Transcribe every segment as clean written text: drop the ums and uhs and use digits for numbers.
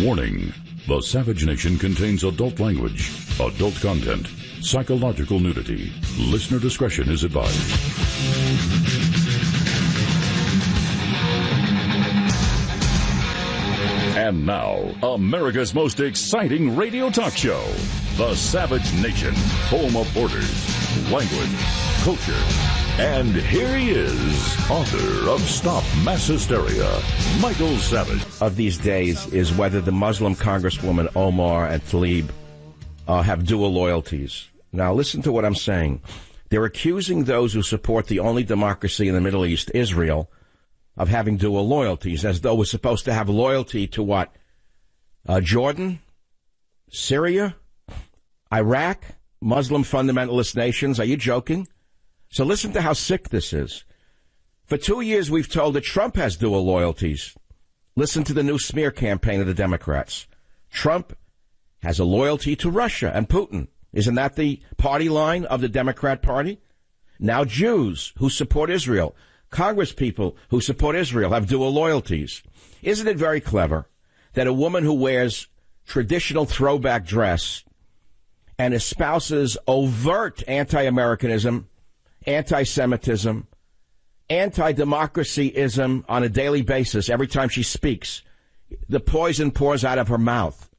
Warning: the Savage Nation contains adult language, adult content, psychological nudity. Listener discretion is advised. And now, America's most exciting radio talk show, The Savage Nation, home of borders, language, culture. And here he is, author of Stop Mass Hysteria, Michael Savage. Of these days is whether the Muslim Congresswoman Omar and Tlaib have dual loyalties. Now listen to what I'm saying. They're accusing those who support the only democracy in the Middle East, Israel, of having dual loyalties, as though we're supposed to have loyalty to what? Jordan? Syria? Iraq? Muslim fundamentalist nations? Are you joking? So listen to how sick this is. For 2 years, we've told that Trump has dual loyalties. Listen to the new smear campaign of the Democrats. Trump has a loyalty to Russia and Putin. Isn't that the party line of the Democrat Party? Now Jews who support Israel, Congress people who support Israel have dual loyalties. Isn't it very clever that a woman who wears traditional throwback dress and espouses overt anti-Americanism, anti-Semitism, anti-democracyism on a daily basis, every time she speaks, the poison pours out of her mouth.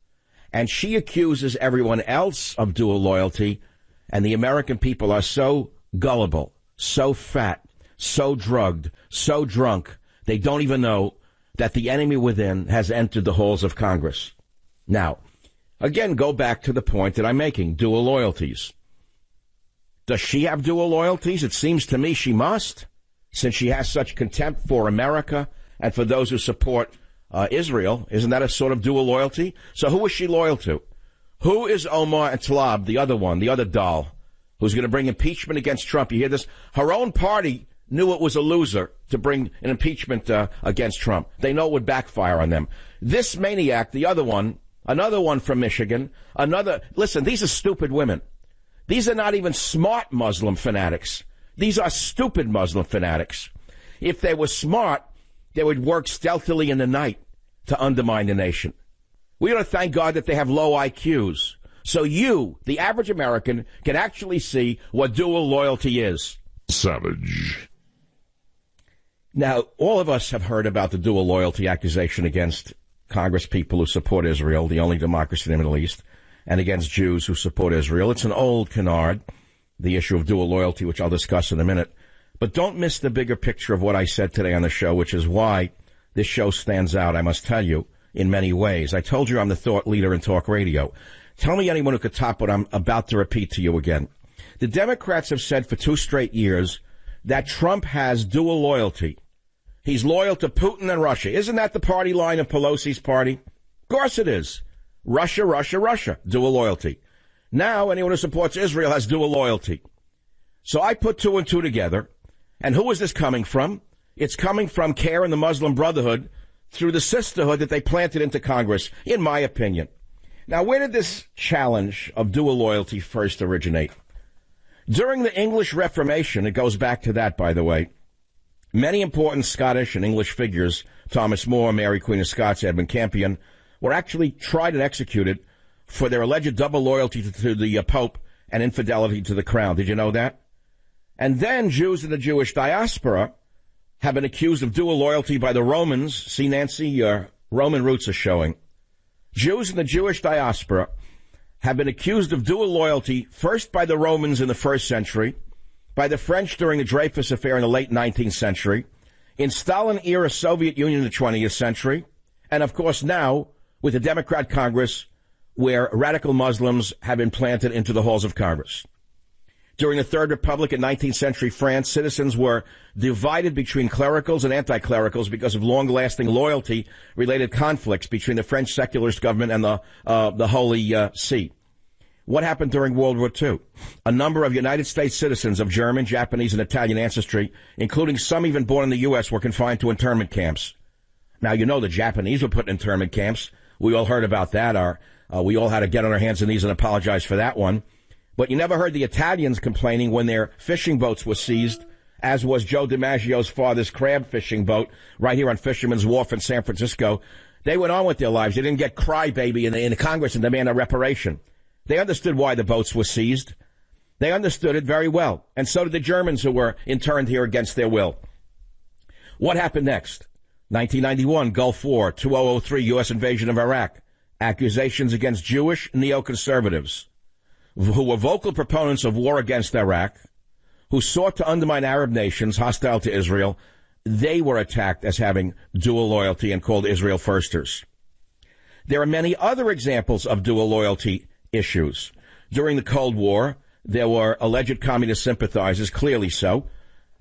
And she accuses everyone else of dual loyalty, and the American people are so gullible, so fat, so drugged, so drunk, they don't even know that the enemy within has entered the halls of Congress. Now, again, go back to the point that I'm making, dual loyalties. Does she have dual loyalties? It seems to me she must, since she has such contempt for America and for those who support Israel. Isn't that a sort of dual loyalty? So who is she loyal to? Who is Omar and Tlaib, the other one, the other doll, who's going to bring impeachment against Trump? You hear this? Her own party knew it was a loser to bring an impeachment against Trump. They know it would backfire on them. This maniac, the other one, another one from Michigan, listen, these are stupid women. These are not even smart Muslim fanatics. These are stupid Muslim fanatics. If they were smart, they would work stealthily in the night to undermine the nation. We ought to thank God that they have low IQs. So you, the average American, can actually see what dual loyalty is. Savage. Now, all of us have heard about the dual loyalty accusation against Congress people who support Israel, the only democracy in the Middle East, and against Jews who support Israel. It's an old canard, the issue of dual loyalty, which I'll discuss in a minute. But don't miss the bigger picture of what I said today on the show, which is why this show stands out, I must tell you, in many ways. I told you I'm the thought leader in talk radio. Tell me anyone who could top what I'm about to repeat to you again. The Democrats have said for 2 straight years that Trump has dual loyalty. He's loyal to Putin and Russia. Isn't that the party line of Pelosi's party? Of course it is. Russia, Russia, Russia. Dual loyalty. Now anyone who supports Israel has dual loyalty. So I put 2 and 2 together. And who is this coming from? It's coming from CARE and the Muslim Brotherhood through the sisterhood that they planted into Congress, in my opinion. Now, where did this challenge of dual loyalty first originate? During the English Reformation, it goes back to that, by the way, many important Scottish and English figures, Thomas More, Mary Queen of Scots, Edmund Campion, were actually tried and executed for their alleged double loyalty to the Pope and infidelity to the crown. Did you know that? And then Jews in the Jewish diaspora have been accused of dual loyalty by the Romans. See, Nancy, Roman roots are showing. Jews in the Jewish diaspora have been accused of dual loyalty, first by the Romans in the 1st century, by the French during the Dreyfus Affair in the late 19th century, in Stalin-era Soviet Union in the 20th century, and, of course, now with the Democrat Congress, where radical Muslims have been planted into the halls of Congress. During the Third Republic in 19th century France, citizens were divided between clericals and anti-clericals because of long-lasting loyalty-related conflicts between the French secularist government and the Holy See. What happened during World War II? A number of United States citizens of German, Japanese, and Italian ancestry, including some even born in the U.S., were confined to internment camps. Now, you know the Japanese were put in internment camps. We all heard about that. We all had to get on our hands and knees and apologize for that one. But you never heard the Italians complaining when their fishing boats were seized, as was Joe DiMaggio's father's crab fishing boat right here on Fisherman's Wharf in San Francisco. They went on with their lives. They didn't get crybaby in the Congress and demand a reparation. They understood why the boats were seized. They understood it very well. And so did the Germans who were interned here against their will. What happened next? 1991, Gulf War, 2003, U.S. invasion of Iraq. Accusations against Jewish neoconservatives who were vocal proponents of war against Iraq, who sought to undermine Arab nations hostile to Israel. They were attacked as having dual loyalty and called Israel firsters. There are many other examples of dual loyalty issues. During the Cold War, there were alleged communist sympathizers, clearly so,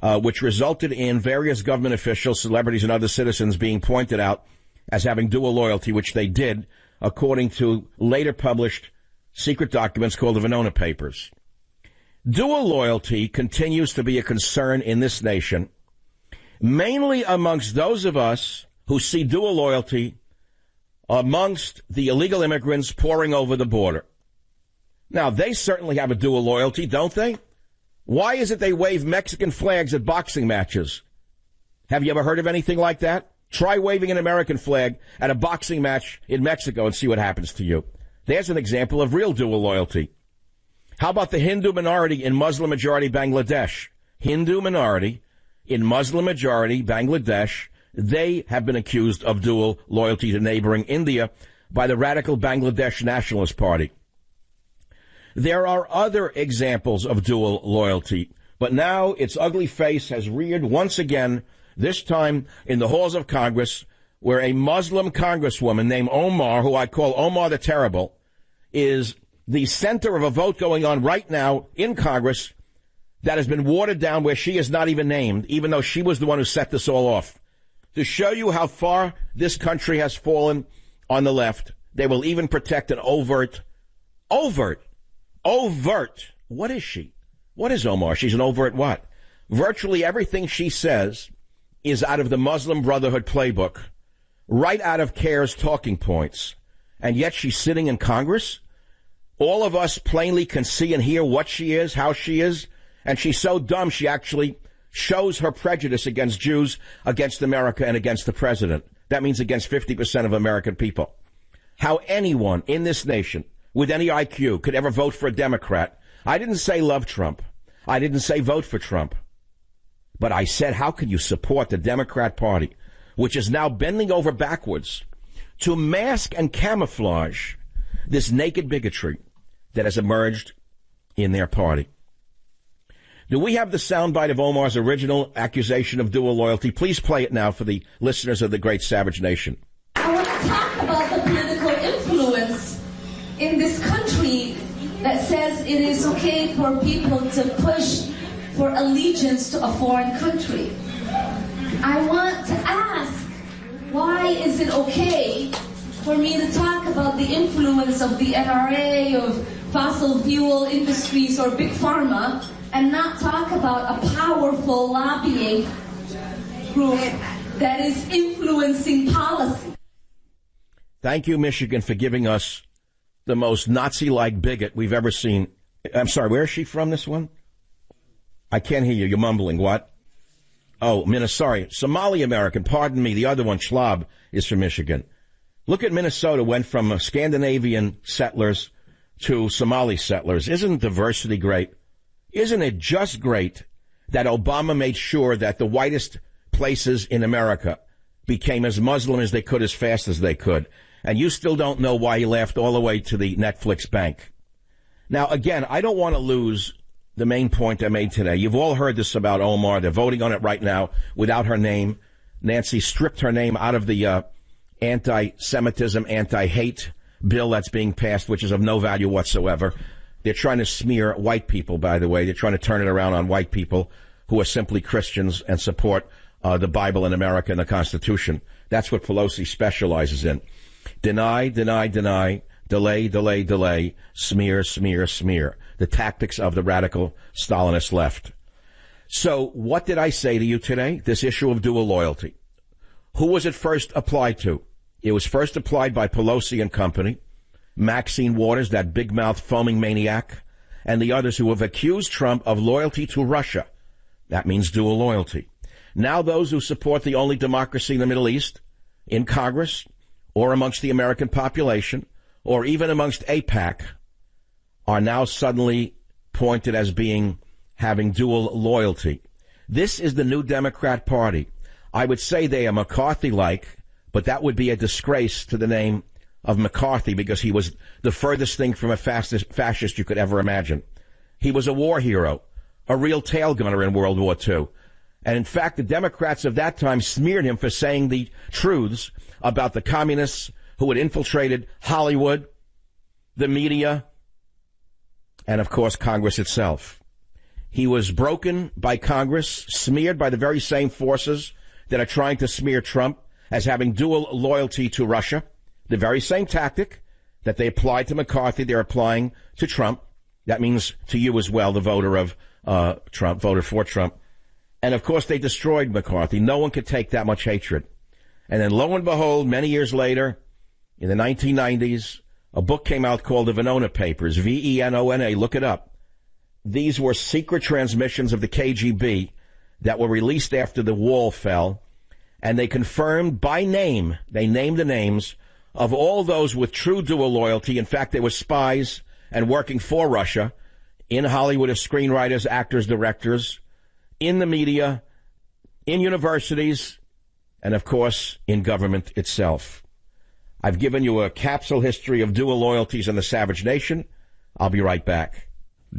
which resulted in various government officials, celebrities, and other citizens being pointed out as having dual loyalty, which they did, according to later published secret documents called the Venona Papers. Dual loyalty continues to be a concern in this nation, mainly amongst those of us who see dual loyalty amongst the illegal immigrants pouring over the border. Now, they certainly have a dual loyalty, don't they? Why is it they wave Mexican flags at boxing matches? Have you ever heard of anything like that? Try waving an American flag at a boxing match in Mexico and see what happens to you. There's an example of real dual loyalty. How about the Hindu minority in Muslim-majority Bangladesh? Hindu minority in Muslim-majority Bangladesh, they have been accused of dual loyalty to neighboring India by the radical Bangladesh Nationalist Party. There are other examples of dual loyalty, but now its ugly face has reared once again, this time in the halls of Congress, where a Muslim congresswoman named Omar, who I call Omar the Terrible, is the center of a vote going on right now in Congress that has been watered down, where she is not even named, even though she was the one who set this all off. To show you how far this country has fallen on the left, they will even protect an overt. What is she? What is Omar? She's an overt what? Virtually everything she says is out of the Muslim Brotherhood playbook, right out of CAIR's talking points. And yet she's sitting in Congress. All of us plainly can see and hear what she is, how she is. And she's so dumb she actually shows her prejudice against Jews, against America, and against the president. That means against 50% of American people. How anyone in this nation with any IQ could ever vote for a Democrat. I didn't say love Trump. I didn't say vote for Trump. But I said, how can you support the Democrat Party, which is now bending over backwards to mask and camouflage this naked bigotry that has emerged in their party? Do we have the soundbite of Omar's original accusation of dual loyalty? Please play it now for the listeners of the great Savage Nation. I want to talk about the political influence in this country that says it is okay for people to push for allegiance to a foreign country. I want to ask, why is it okay for me to talk about the influence of the NRA, of fossil fuel industries, or Big Pharma, and not talk about a powerful lobbying group that is influencing policy? Thank you, Michigan, for giving us the most Nazi-like bigot we've ever seen. I'm sorry, where is she from, this one? I can't hear you. You're mumbling. What? Oh, Minnesota. Somali American. Pardon me. The other one, Schwab, is from Michigan. Look at Minnesota. Went from Scandinavian settlers to Somali settlers. Isn't diversity great? Isn't it just great that Obama made sure that the whitest places in America became as Muslim as they could, as fast as they could? And you still don't know why he laughed all the way to the Netflix bank. Now, again, I don't want to lose the main point I made today. You've all heard this about Omar. They're voting on it right now without her name. Nancy stripped her name out of the anti-Semitism, anti-hate bill that's being passed, which is of no value whatsoever. They're trying to smear white people, by the way. They're trying to turn it around on white people who are simply Christians and support the Bible in America and the Constitution. That's what Pelosi specializes in. Deny, deny, deny, delay, delay, delay, smear, smear, smear. The tactics of the radical Stalinist left. So what did I say to you today? This issue of dual loyalty. Who was it first applied to? It was first applied by Pelosi and company, Maxine Waters, that big-mouthed foaming maniac, and the others who have accused Trump of loyalty to Russia. That means dual loyalty. Now those who support the only democracy in the Middle East, in Congress, or amongst the American population, or even amongst AIPAC, are now suddenly pointed as having dual loyalty. This is the new Democrat Party. I would say they are McCarthy-like, but that would be a disgrace to the name of McCarthy because he was the furthest thing from a fascist you could ever imagine. He was a war hero, a real tail gunner in World War II. And in fact, the Democrats of that time smeared him for saying the truths about the communists who had infiltrated Hollywood, the media, and of course Congress itself. He was broken by Congress, smeared by the very same forces that are trying to smear Trump as having dual loyalty to Russia. The very same tactic that they applied to McCarthy, they're applying to Trump. That means to you as well, the voter of Trump, voter for Trump. And of course they destroyed McCarthy. No one could take that much hatred. And then lo and behold, many years later, in the 1990s, a book came out called the Venona Papers, Venona, look it up. These were secret transmissions of the KGB that were released after the wall fell, and they confirmed by name, they named the names of all those with true dual loyalty. In fact, they were spies and working for Russia in Hollywood as screenwriters, actors, directors, in the media, in universities, and of course, in government itself. I've given you a capsule history of dual loyalties in the Savage Nation. I'll be right back.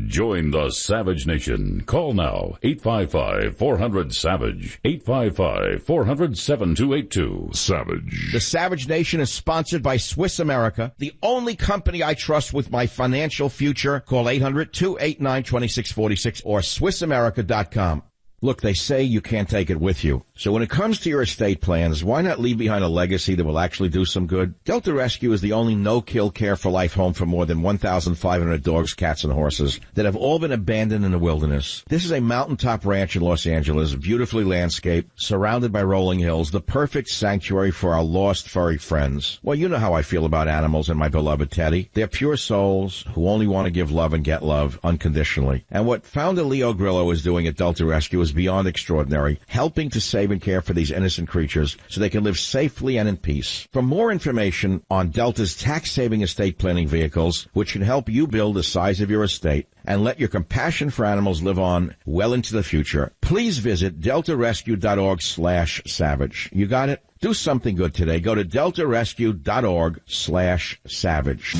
Join the Savage Nation. Call now, 855-400-SAVAGE, 855-400-7282. Savage. The Savage Nation is sponsored by Swiss America, the only company I trust with my financial future. Call 800-289-2646 or SwissAmerica.com. Look, they say you can't take it with you. So when it comes to your estate plans, why not leave behind a legacy that will actually do some good? Delta Rescue is the only no-kill care-for-life home for more than 1,500 dogs, cats, and horses that have all been abandoned in the wilderness. This is a mountaintop ranch in Los Angeles, beautifully landscaped, surrounded by rolling hills, the perfect sanctuary for our lost furry friends. Well, you know how I feel about animals and my beloved Teddy. They're pure souls who only want to give love and get love unconditionally. And what founder Leo Grillo is doing at Delta Rescue is beyond extraordinary, helping to save and care for these innocent creatures so they can live safely and in peace. For more information on Delta's tax-saving estate planning vehicles, which can help you build the size of your estate and let your compassion for animals live on well into the future, please visit deltarescue.org/savage. You got it? Do something good today. Go to deltarescue.org/savage.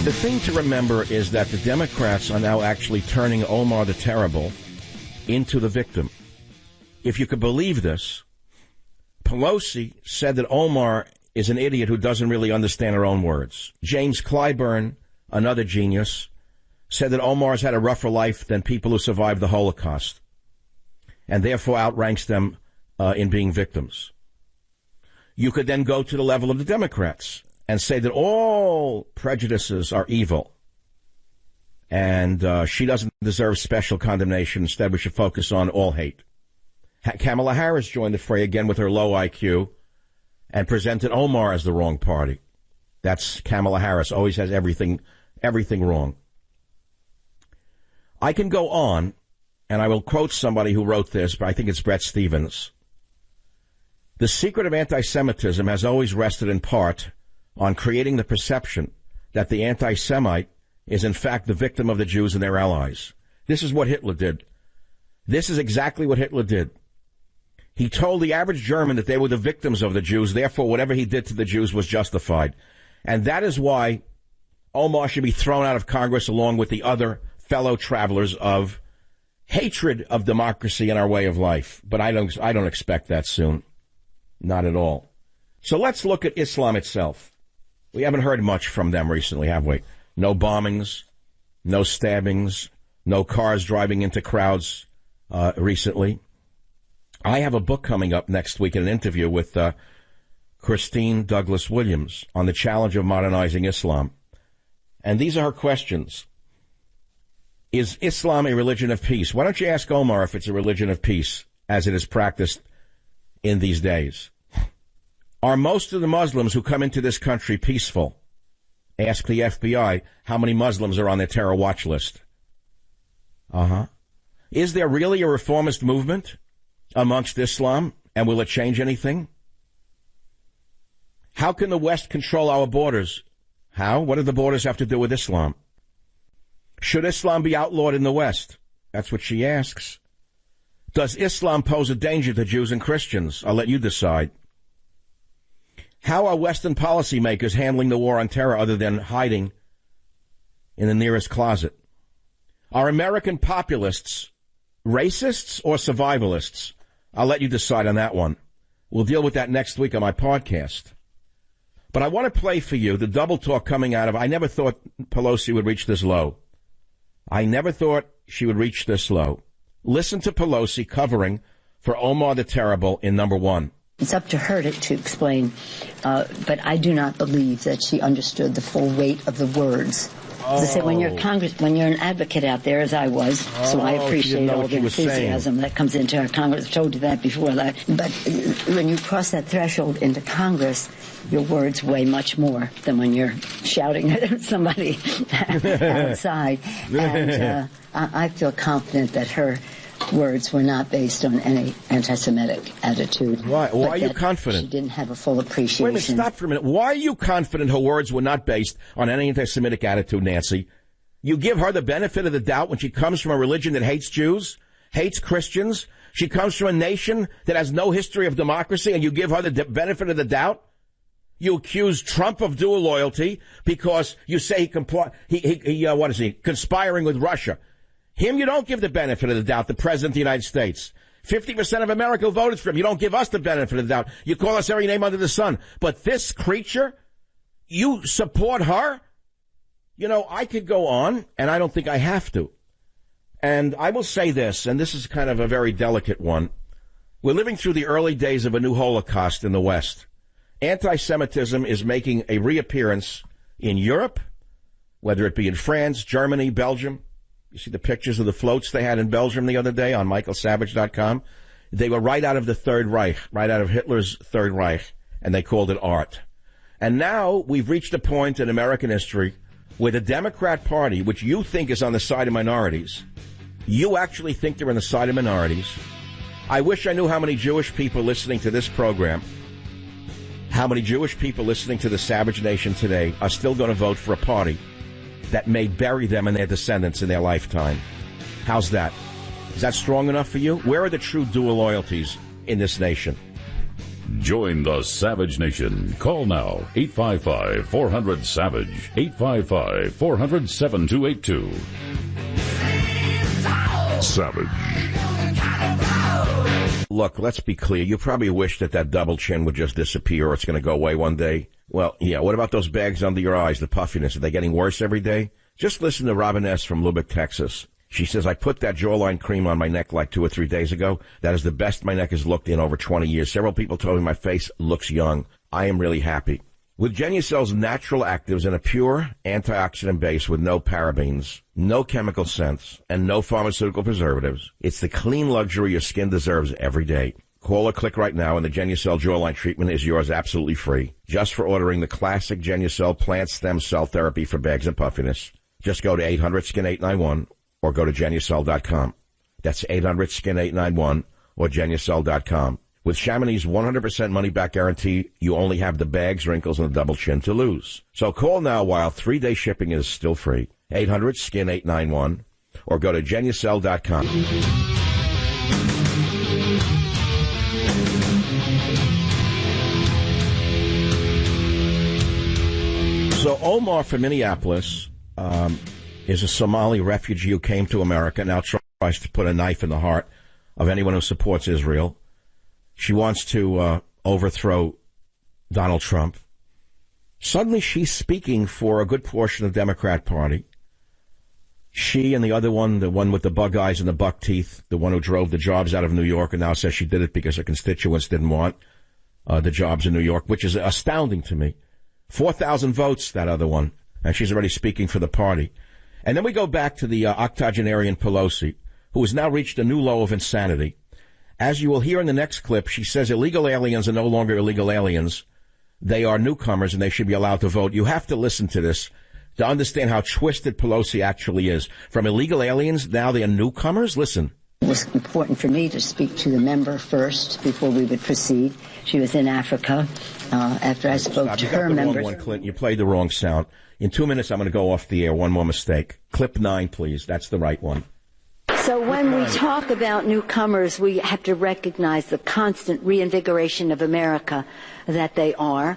The thing to remember is that the Democrats are now actually turning Omar the Terrible into the victim. If you could believe this, Pelosi said that Omar is an idiot who doesn't really understand her own words. James Clyburn, another genius, said that Omar's had a rougher life than people who survived the Holocaust, and therefore outranks them in being victims. You could then go to the level of the Democrats and say that all prejudices are evil, and she doesn't deserve special condemnation. Instead, we should focus on all hate. Kamala Harris joined the fray again with her low IQ and presented Omar as the wrong party. That's Kamala Harris, always has everything wrong. I can go on, and I will quote somebody who wrote this, but I think it's Bret Stephens. The secret of anti-Semitism has always rested in part on creating the perception that the anti-Semite is in fact the victim of the Jews and their allies. This is what Hitler did. This is exactly what Hitler did. He told the average German that they were the victims of the Jews, therefore whatever he did to the Jews was justified. And that is why Omar should be thrown out of Congress along with the other fellow travelers of hatred of democracy and our way of life. But I don't expect that soon. Not at all. So let's look at Islam itself. We haven't heard much from them recently, have we? No bombings, no stabbings, no cars driving into crowds recently. I have a book coming up next week in an interview with Christine Douglas Williams on the challenge of modernizing Islam. And these are her questions. Is Islam a religion of peace? Why don't you ask Omar if it's a religion of peace as it is practiced in these days? Are most of the Muslims who come into this country peaceful? Ask the FBI how many Muslims are on their terror watch list. Is there really a reformist movement? amongst Islam, and will it change anything? How can the West control our borders? How? What do the borders have to do with Islam? Should Islam be outlawed in the West? That's what she asks. Does Islam pose a danger to Jews and Christians? I'll let you decide. How are Western policymakers handling the war on terror other than hiding in the nearest closet? Are American populists racists or survivalists? I'll let you decide on that one. We'll deal with that next week on my podcast. But I want to play for you the double talk coming out of, I never thought Pelosi would reach this low. I never thought she would reach this low. Listen to Pelosi covering for Omar the Terrible in number one. It's up to her to explain, but I do not believe that she understood the full weight of the words. As I said, when you're an advocate out there, as I was, so I appreciate all the enthusiasm that comes into our Congress. I've told you that before. But when you cross that threshold into Congress, your words weigh much more than when you're shouting at somebody outside. And I feel confident that her words were not based on any anti-Semitic attitude. Why are you confident? She didn't have a full appreciation. Wait a minute, stop for a minute. Why are you confident her words were not based on any anti-Semitic attitude, Nancy? You give her the benefit of the doubt when she comes from a religion that hates Jews, hates Christians. She comes from a nation that has no history of democracy, and you give her the benefit of the doubt? You accuse Trump of dual loyalty because you say he conspiring with Russia. Him, you don't give the benefit of the doubt, the President of the United States. 50% of America voted for him. You don't give us the benefit of the doubt. You call us every name under the sun. But this creature, you support her? You know, I could go on, and I don't think I have to. And I will say this, and this is kind of a very delicate one. We're living through the early days of a new Holocaust in the West. Anti-Semitism is making a reappearance in Europe, whether it be in France, Germany, Belgium. You see the pictures of the floats they had in Belgium the other day on michaelsavage.com? They were right out of the Third Reich, right out of Hitler's Third Reich, and they called it art. And now we've reached a point in American history where the Democrat Party, which you think is on the side of minorities, you actually think they're on the side of minorities. I wish I knew how many Jewish people listening to this program, how many Jewish people listening to the Savage Nation today are still going to vote for a party that may bury them and their descendants in their lifetime. How's that? Is that strong enough for you? Where are the true dual loyalties in this nation? Join the Savage Nation. Call now, 855-400-SAVAGE, 855-400-7282. Savage. Look, let's be clear. You probably wish that double chin would just disappear or it's going to go away one day. Well, yeah, what about those bags under your eyes, the puffiness? Are they getting worse every day? Just listen to Robin S. from Lubbock, Texas. She says, I put that jawline cream on my neck like 2 or 3 days ago. That is the best my neck has looked in over 20 years. Several people told me my face looks young. I am really happy. With Genucel's natural actives and a pure antioxidant base with no parabens, no chemical scents, and no pharmaceutical preservatives, it's the clean luxury your skin deserves every day. Call or click right now, and the Genucel jawline treatment is yours absolutely free. Just for ordering the classic Genucel plant stem cell therapy for bags and puffiness. Just go to 800-SKIN-891 or go to Genucel.com. That's 800-SKIN-891 or Genucel.com. With Chamonix's 100% money-back guarantee, you only have the bags, wrinkles, and the double chin to lose. So call now while 3-day shipping is still free. 800-SKIN-891 or go to Genucel.com. So Omar from Minneapolis is a Somali refugee who came to America, now tries to put a knife in the heart of anyone who supports Israel. She wants to overthrow Donald Trump. Suddenly she's speaking for a good portion of the Democrat Party. She and the other one, the one with the bug eyes and the buck teeth, the one who drove the jobs out of New York and now says she did it because her constituents didn't want the jobs in New York, which is astounding to me. 4,000 votes, that other one, and she's already speaking for the party. And then we go back to the octogenarian Pelosi, who has now reached a new low of insanity. As you will hear in the next clip, she says illegal aliens are no longer illegal aliens. They are newcomers, and they should be allowed to vote. You have to listen to this to understand how twisted Pelosi actually is. From illegal aliens, now they are newcomers? Listen. was important for me to speak to the member first before we would proceed. She was in Africa. After I spoke to her members. Wrong one, Clinton. You played the wrong sound. In 2 minutes, I'm going to go off the air. One more mistake. Clip 9, please. That's the right one. So when we talk about newcomers, we have to recognize the constant reinvigoration of America that they are,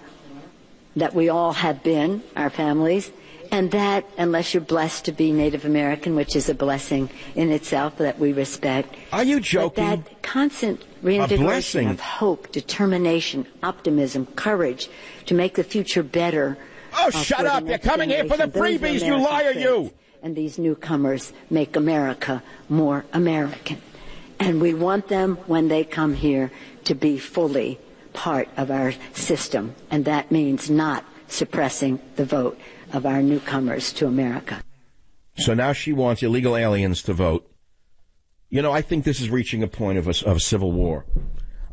that we all have been, our families, and that, unless you're blessed to be Native American, which is a blessing in itself that we respect. Are you joking? But that constant reinvigoration of hope, determination, optimism, courage to make the future better. Oh, shut up. You're coming here for the freebies, you liar, you. And these newcomers make America more American. And we want them, when they come here, to be fully part of our system. And that means not suppressing the vote of our newcomers to America. So now she wants illegal aliens to vote. You know, I think this is reaching a point of a civil war.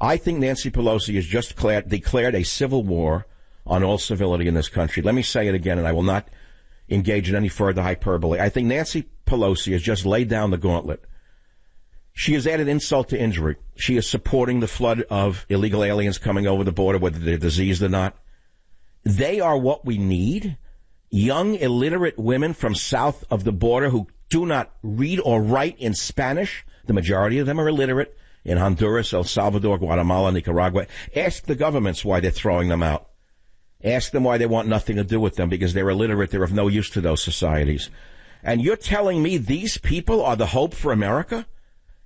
I think Nancy Pelosi has just declared a civil war on all civility in this country. Let me say it again, and I will not engage in any further hyperbole. I think Nancy Pelosi has just laid down the gauntlet. She has added insult to injury. She is supporting the flood of illegal aliens coming over the border, whether they're diseased or not. They are what we need. Young, illiterate women from south of the border who do not read or write in Spanish. The majority of them are illiterate in Honduras, El Salvador, Guatemala, Nicaragua. Ask the governments why they're throwing them out. Ask them why they want nothing to do with them, because they're illiterate. They're of no use to those societies. And you're telling me these people are the hope for America?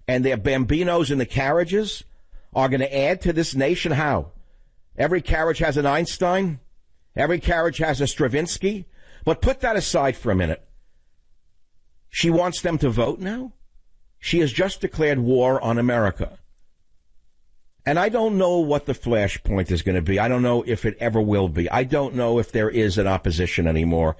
And their bambinos in the carriages are going to add to this nation? How? Every carriage has an Einstein? Every carriage has a Stravinsky? But put that aside for a minute. She wants them to vote now? She has just declared war on America. And I don't know what the flashpoint is going to be. I don't know if it ever will be. I don't know if there is an opposition anymore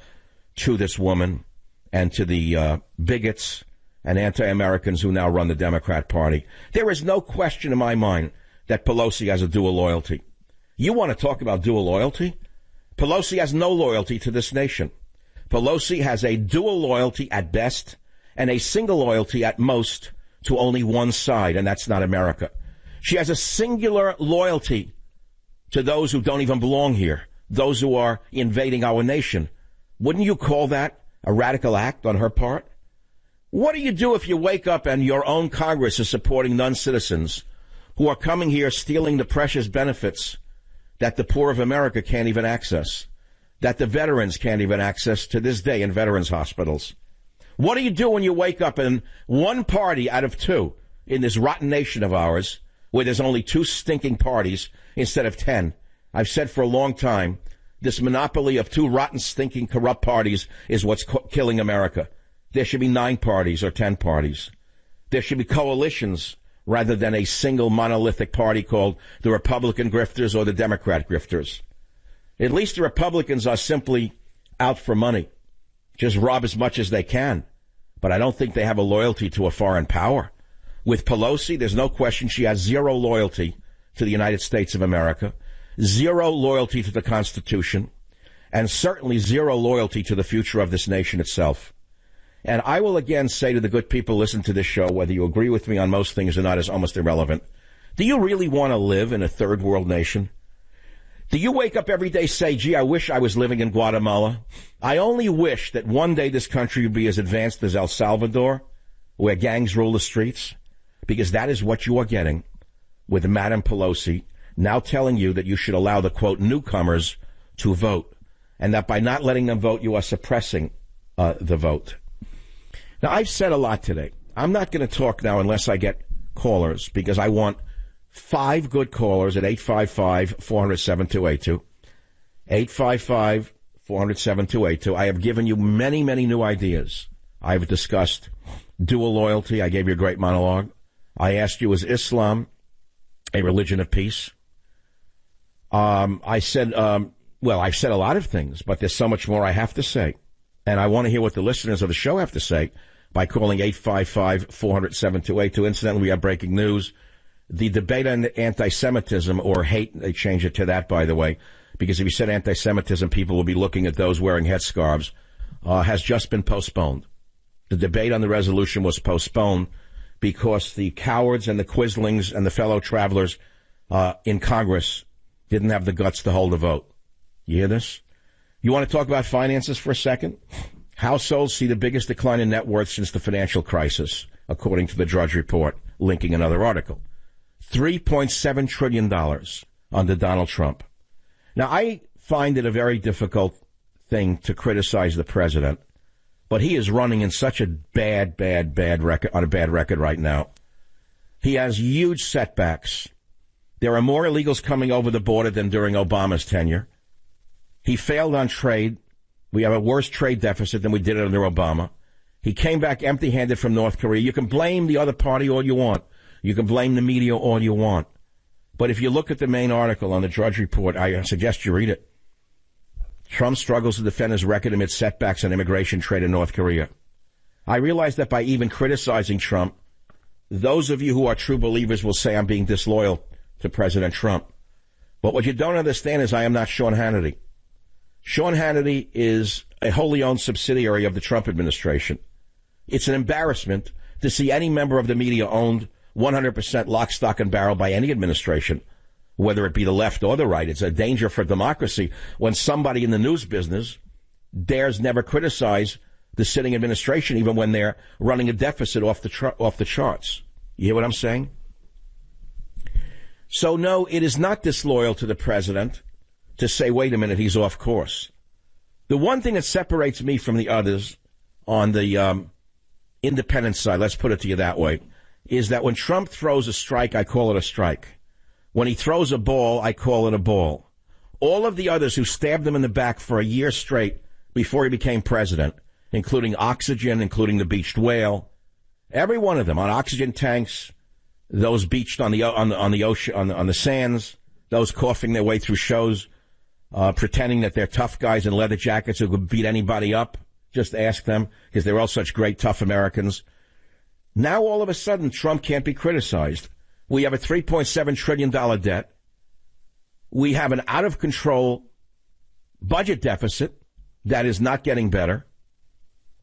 to this woman and to the bigots and anti-Americans who now run the Democrat Party. There is no question in my mind that Pelosi has a dual loyalty. You want to talk about dual loyalty? Pelosi has no loyalty to this nation. Pelosi has a dual loyalty at best and a single loyalty at most to only one side, and that's not America. She has a singular loyalty to those who don't even belong here, those who are invading our nation. Wouldn't you call that a radical act on her part? What do you do if you wake up and your own Congress is supporting non-citizens who are coming here stealing the precious benefits that the poor of America can't even access, that the veterans can't even access to this day in veterans hospitals? What do you do when you wake up and one party out of two in this rotten nation of ours, where there's only 2 stinking parties instead of 10. I've said for a long time, this monopoly of 2 rotten, stinking, corrupt parties is what's killing America. There should be 9 parties or 10 parties. There should be coalitions rather than a single monolithic party called the Republican grifters or the Democrat grifters. At least the Republicans are simply out for money. Just rob as much as they can. But I don't think they have a loyalty to a foreign power. With Pelosi, there's no question she has zero loyalty to the United States of America, zero loyalty to the Constitution, and certainly zero loyalty to the future of this nation itself. And I will again say to the good people who listen to this show, whether you agree with me on most things or not is almost irrelevant. Do you really want to live in a third world nation? Do you wake up every day say, gee, I wish I was living in Guatemala? I only wish that one day this country would be as advanced as El Salvador, where gangs rule the streets. Because that is what you are getting with Madam Pelosi now telling you that you should allow the, quote, newcomers to vote, and that by not letting them vote, you are suppressing the vote. Now, I've said a lot today. I'm not going to talk now unless I get callers, because I want 5 good callers at 855-400-7282. 855-400-7282. I have given you many, many new ideas. I have discussed dual loyalty. I gave you a great monologue. I asked you, is Islam a religion of peace? I said, well, I've said a lot of things, but there's so much more I have to say. And I want to hear what the listeners of the show have to say by calling 855-400-7282. Incidentally, we have breaking news. The debate on anti-Semitism or hate, they change it to that, by the way, because if you said anti-Semitism, people will be looking at those wearing headscarves, has just been postponed. The debate on the resolution was postponed because the cowards and the quislings and the fellow travelers in Congress didn't have the guts to hold a vote. You hear this? You want to talk about finances for a second? Households see the biggest decline in net worth since the financial crisis, according to the Drudge Report, linking another article. $3.7 trillion under Donald Trump. Now, I find it a very difficult thing to criticize the president, but he is running in such a bad record, on a bad record right now. He has huge setbacks. There are more illegals coming over the border than during Obama's tenure. He failed on trade. We have a worse trade deficit than we did under Obama. He came back empty-handed from North Korea. You can blame the other party all you want. You can blame the media all you want. But if you look at the main article on the Drudge Report, I suggest you read it. Trump struggles to defend his record amid setbacks on immigration, trade, in North Korea. I realize that by even criticizing Trump, those of you who are true believers will say I'm being disloyal to President Trump. But what you don't understand is I am not Sean Hannity. Sean Hannity is a wholly owned subsidiary of the Trump administration. It's an embarrassment to see any member of the media owned 100% lock, stock, and barrel by any administration, whether it be the left or the right. It's a danger for democracy when somebody in the news business dares never criticize the sitting administration, even when they're running a deficit off the charts. You hear what I'm saying? So, no, it is not disloyal to the president to say, wait a minute, he's off course. The one thing that separates me from the others on the independent side, let's put it to you that way, is that when Trump throws a strike, I call it a strike. When he throws a ball, I call it a ball. All of the others who stabbed him in the back for a year straight before he became president, including Oxygen, including the beached whale, every one of them on oxygen tanks, those beached on the ocean, on the sands, those coughing their way through shows, pretending that they're tough guys in leather jackets who could beat anybody up. Just ask them, because they're all such great, tough Americans. Now, all of a sudden, Trump can't be criticized. We have a $3.7 trillion debt. We have an out-of-control budget deficit that is not getting better,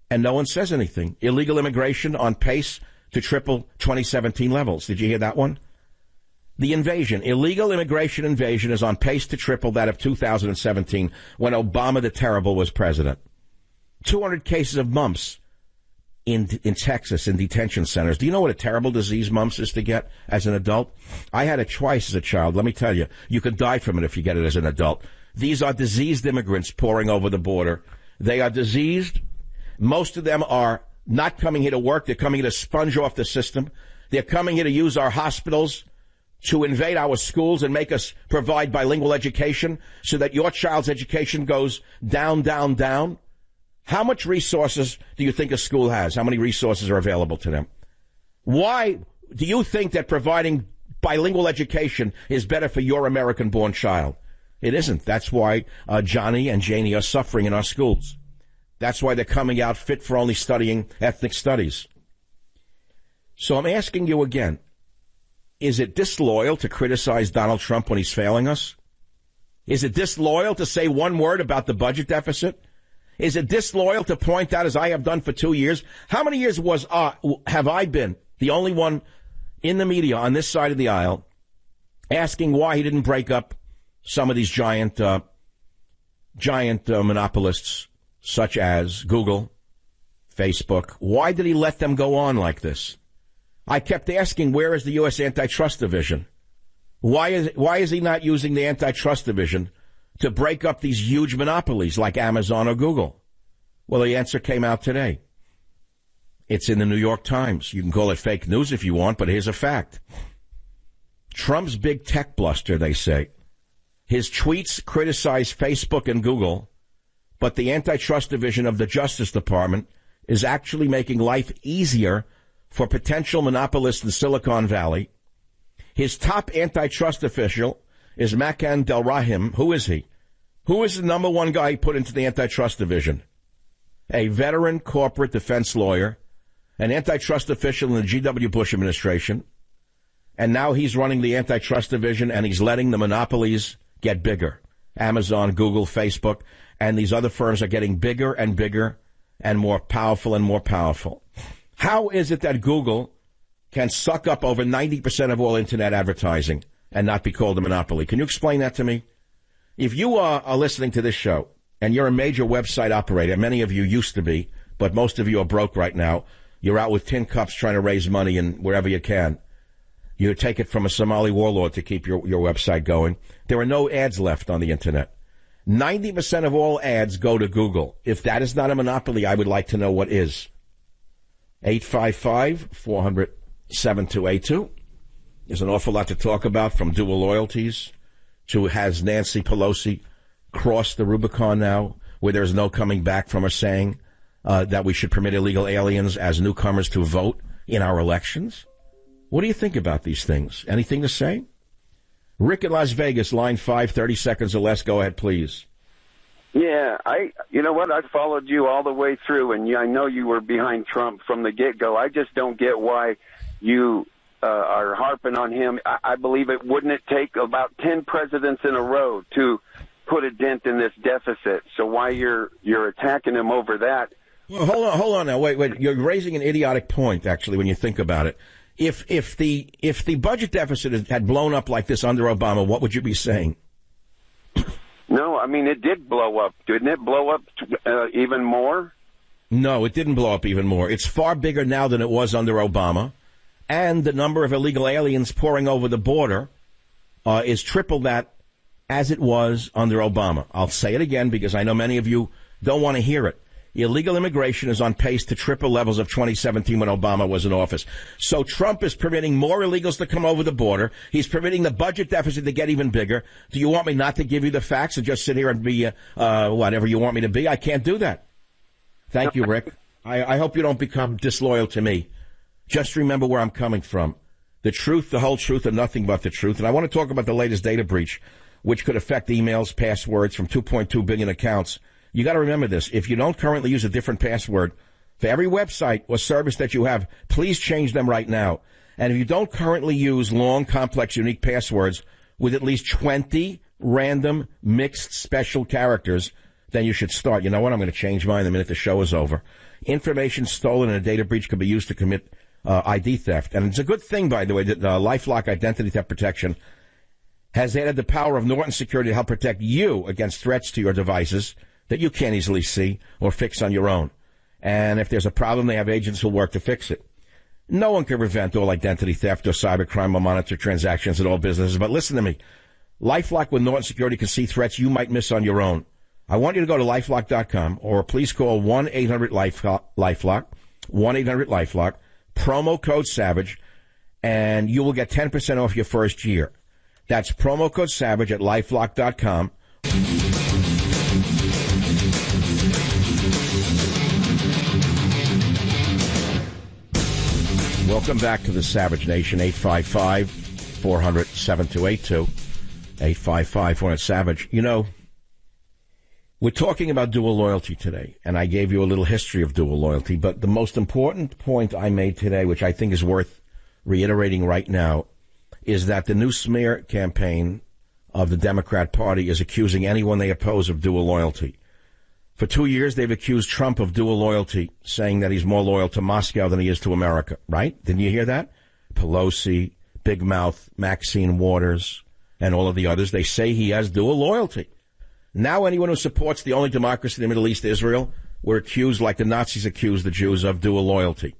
and no one says anything. Illegal immigration on pace to triple 2017 levels. Did you hear that one? The invasion, illegal immigration invasion, is on pace to triple that of 2017 when Obama the Terrible was president. 200 cases of mumps in Texas in detention centers. Do you know what a terrible disease mumps is to get as an adult? I had it twice as a child. Let me tell you, you could die from it if you get it as an adult. These are diseased immigrants pouring over the border. They are diseased. Most of them are not coming here to work. They're coming here to sponge off the system. They're coming here to use our hospitals, to invade our schools and make us provide bilingual education so that your child's education goes down, down, down. How much resources do you think a school has? How many resources are available to them? Why do you think that providing bilingual education is better for your American-born child? It isn't. That's why Johnny and Janie are suffering in our schools. That's why they're coming out fit for only studying ethnic studies. So I'm asking you again, is it disloyal to criticize Donald Trump when he's failing us? Is it disloyal to say one word about the budget deficit? Is it disloyal to point out, as I have done for 2 years, how many years have I been the only one in the media on this side of the aisle asking why he didn't break up some of these giant monopolists such as Google, Facebook? Why did he let them go on like this? I kept asking, where is the U.S. Antitrust Division? Why is he not using the Antitrust Division to break up these huge monopolies like Amazon or Google? Well, the answer came out today. It's in the New York Times. You can call it fake news if you want, but here's a fact. Trump's big tech bluster, they say. His tweets criticize Facebook and Google, but the Antitrust Division of the Justice Department is actually making life easier for potential monopolists in Silicon Valley. His top antitrust official is Makan Delrahim. Who is he? Who is the number one guy he put into the Antitrust Division? A veteran corporate defense lawyer, an antitrust official in the G.W. Bush administration, and now he's running the Antitrust Division, and he's letting the monopolies get bigger. Amazon, Google, Facebook, and these other firms are getting bigger and bigger and more powerful and more powerful. How is it that Google can suck up over 90% of all Internet advertising and not be called a monopoly. Can you explain that to me? If you are listening to this show and you're a major website operator, many of you used to be, but most of you are broke right now. You're out with tin cups trying to raise money and wherever you can. You take it from a Somali warlord to keep your website going. There are no ads left on the Internet. 90% of all ads go to Google. If that is not a monopoly, I would like to know what is. 855-400-7282. There's an awful lot to talk about, from dual loyalties to has Nancy Pelosi crossed the Rubicon now, where there's no coming back from her saying that we should permit illegal aliens as newcomers to vote in our elections? What do you think about these things? Anything to say? Rick in Las Vegas, line 5, 30 seconds or less. Go ahead, please. Yeah, you know what? I followed you all the way through, and I know you were behind Trump from the get-go. I just don't get why you are harping on him. I believe wouldn't it take about 10 presidents in a row to put a dent in this deficit? So why you're attacking him over that? Well, hold on now. Wait. You're raising an idiotic point, actually, when you think about it. If the budget deficit had blown up like this under Obama, what would you be saying? No, I mean, it did blow up. Didn't it blow up even more? No, it didn't blow up even more. It's far bigger now than it was under Obama. And the number of illegal aliens pouring over the border is triple that as it was under Obama. I'll say it again because I know many of you don't want to hear it. Illegal immigration is on pace to triple levels of 2017 when Obama was in office. So Trump is permitting more illegals to come over the border. He's permitting the budget deficit to get even bigger. Do you want me not to give you the facts and just sit here and be whatever you want me to be? I can't do that. Thank you, Rick. I hope you don't become disloyal to me. Just remember where I'm coming from. The truth, the whole truth, and nothing but the truth. And I want to talk about the latest data breach, which could affect emails, passwords from 2.2 billion accounts. You got to remember this. If you don't currently use a different password for every website or service that you have, please change them right now. And if you don't currently use long, complex, unique passwords with at least 20 random, mixed, special characters, then you should start. You know what? I'm going to change mine the minute the show is over. Information stolen in a data breach could be used to commit ID theft. And it's a good thing, by the way, that LifeLock Identity Theft Protection has added the power of Norton Security to help protect you against threats to your devices that you can't easily see or fix on your own. And if there's a problem, they have agents who work to fix it. No one can prevent all identity theft or cybercrime or monitor transactions at all businesses. But listen to me. LifeLock with Norton Security can see threats you might miss on your own. I want you to go to LifeLock.com or please call 1-800-LifeLock, 1-800-LifeLock, promo code SAVAGE, and you will get 10% off your first year. That's promo code SAVAGE at LifeLock.com. Welcome back to the Savage Nation, 855-400-7282, 855-400-SAVAGE. You know, we're talking about dual loyalty today, and I gave you a little history of dual loyalty, but the most important point I made today, which I think is worth reiterating right now, is that the new smear campaign of the Democrat Party is accusing anyone they oppose of dual loyalty. For 2 years, they've accused Trump of dual loyalty, saying that he's more loyal to Moscow than he is to America, right? Didn't you hear that? Pelosi, Big Mouth, Maxine Waters, and all of the others, they say he has dual loyalty. Now anyone who supports the only democracy in the Middle East, Israel, we're accused, like the Nazis accused the Jews, of dual loyalty.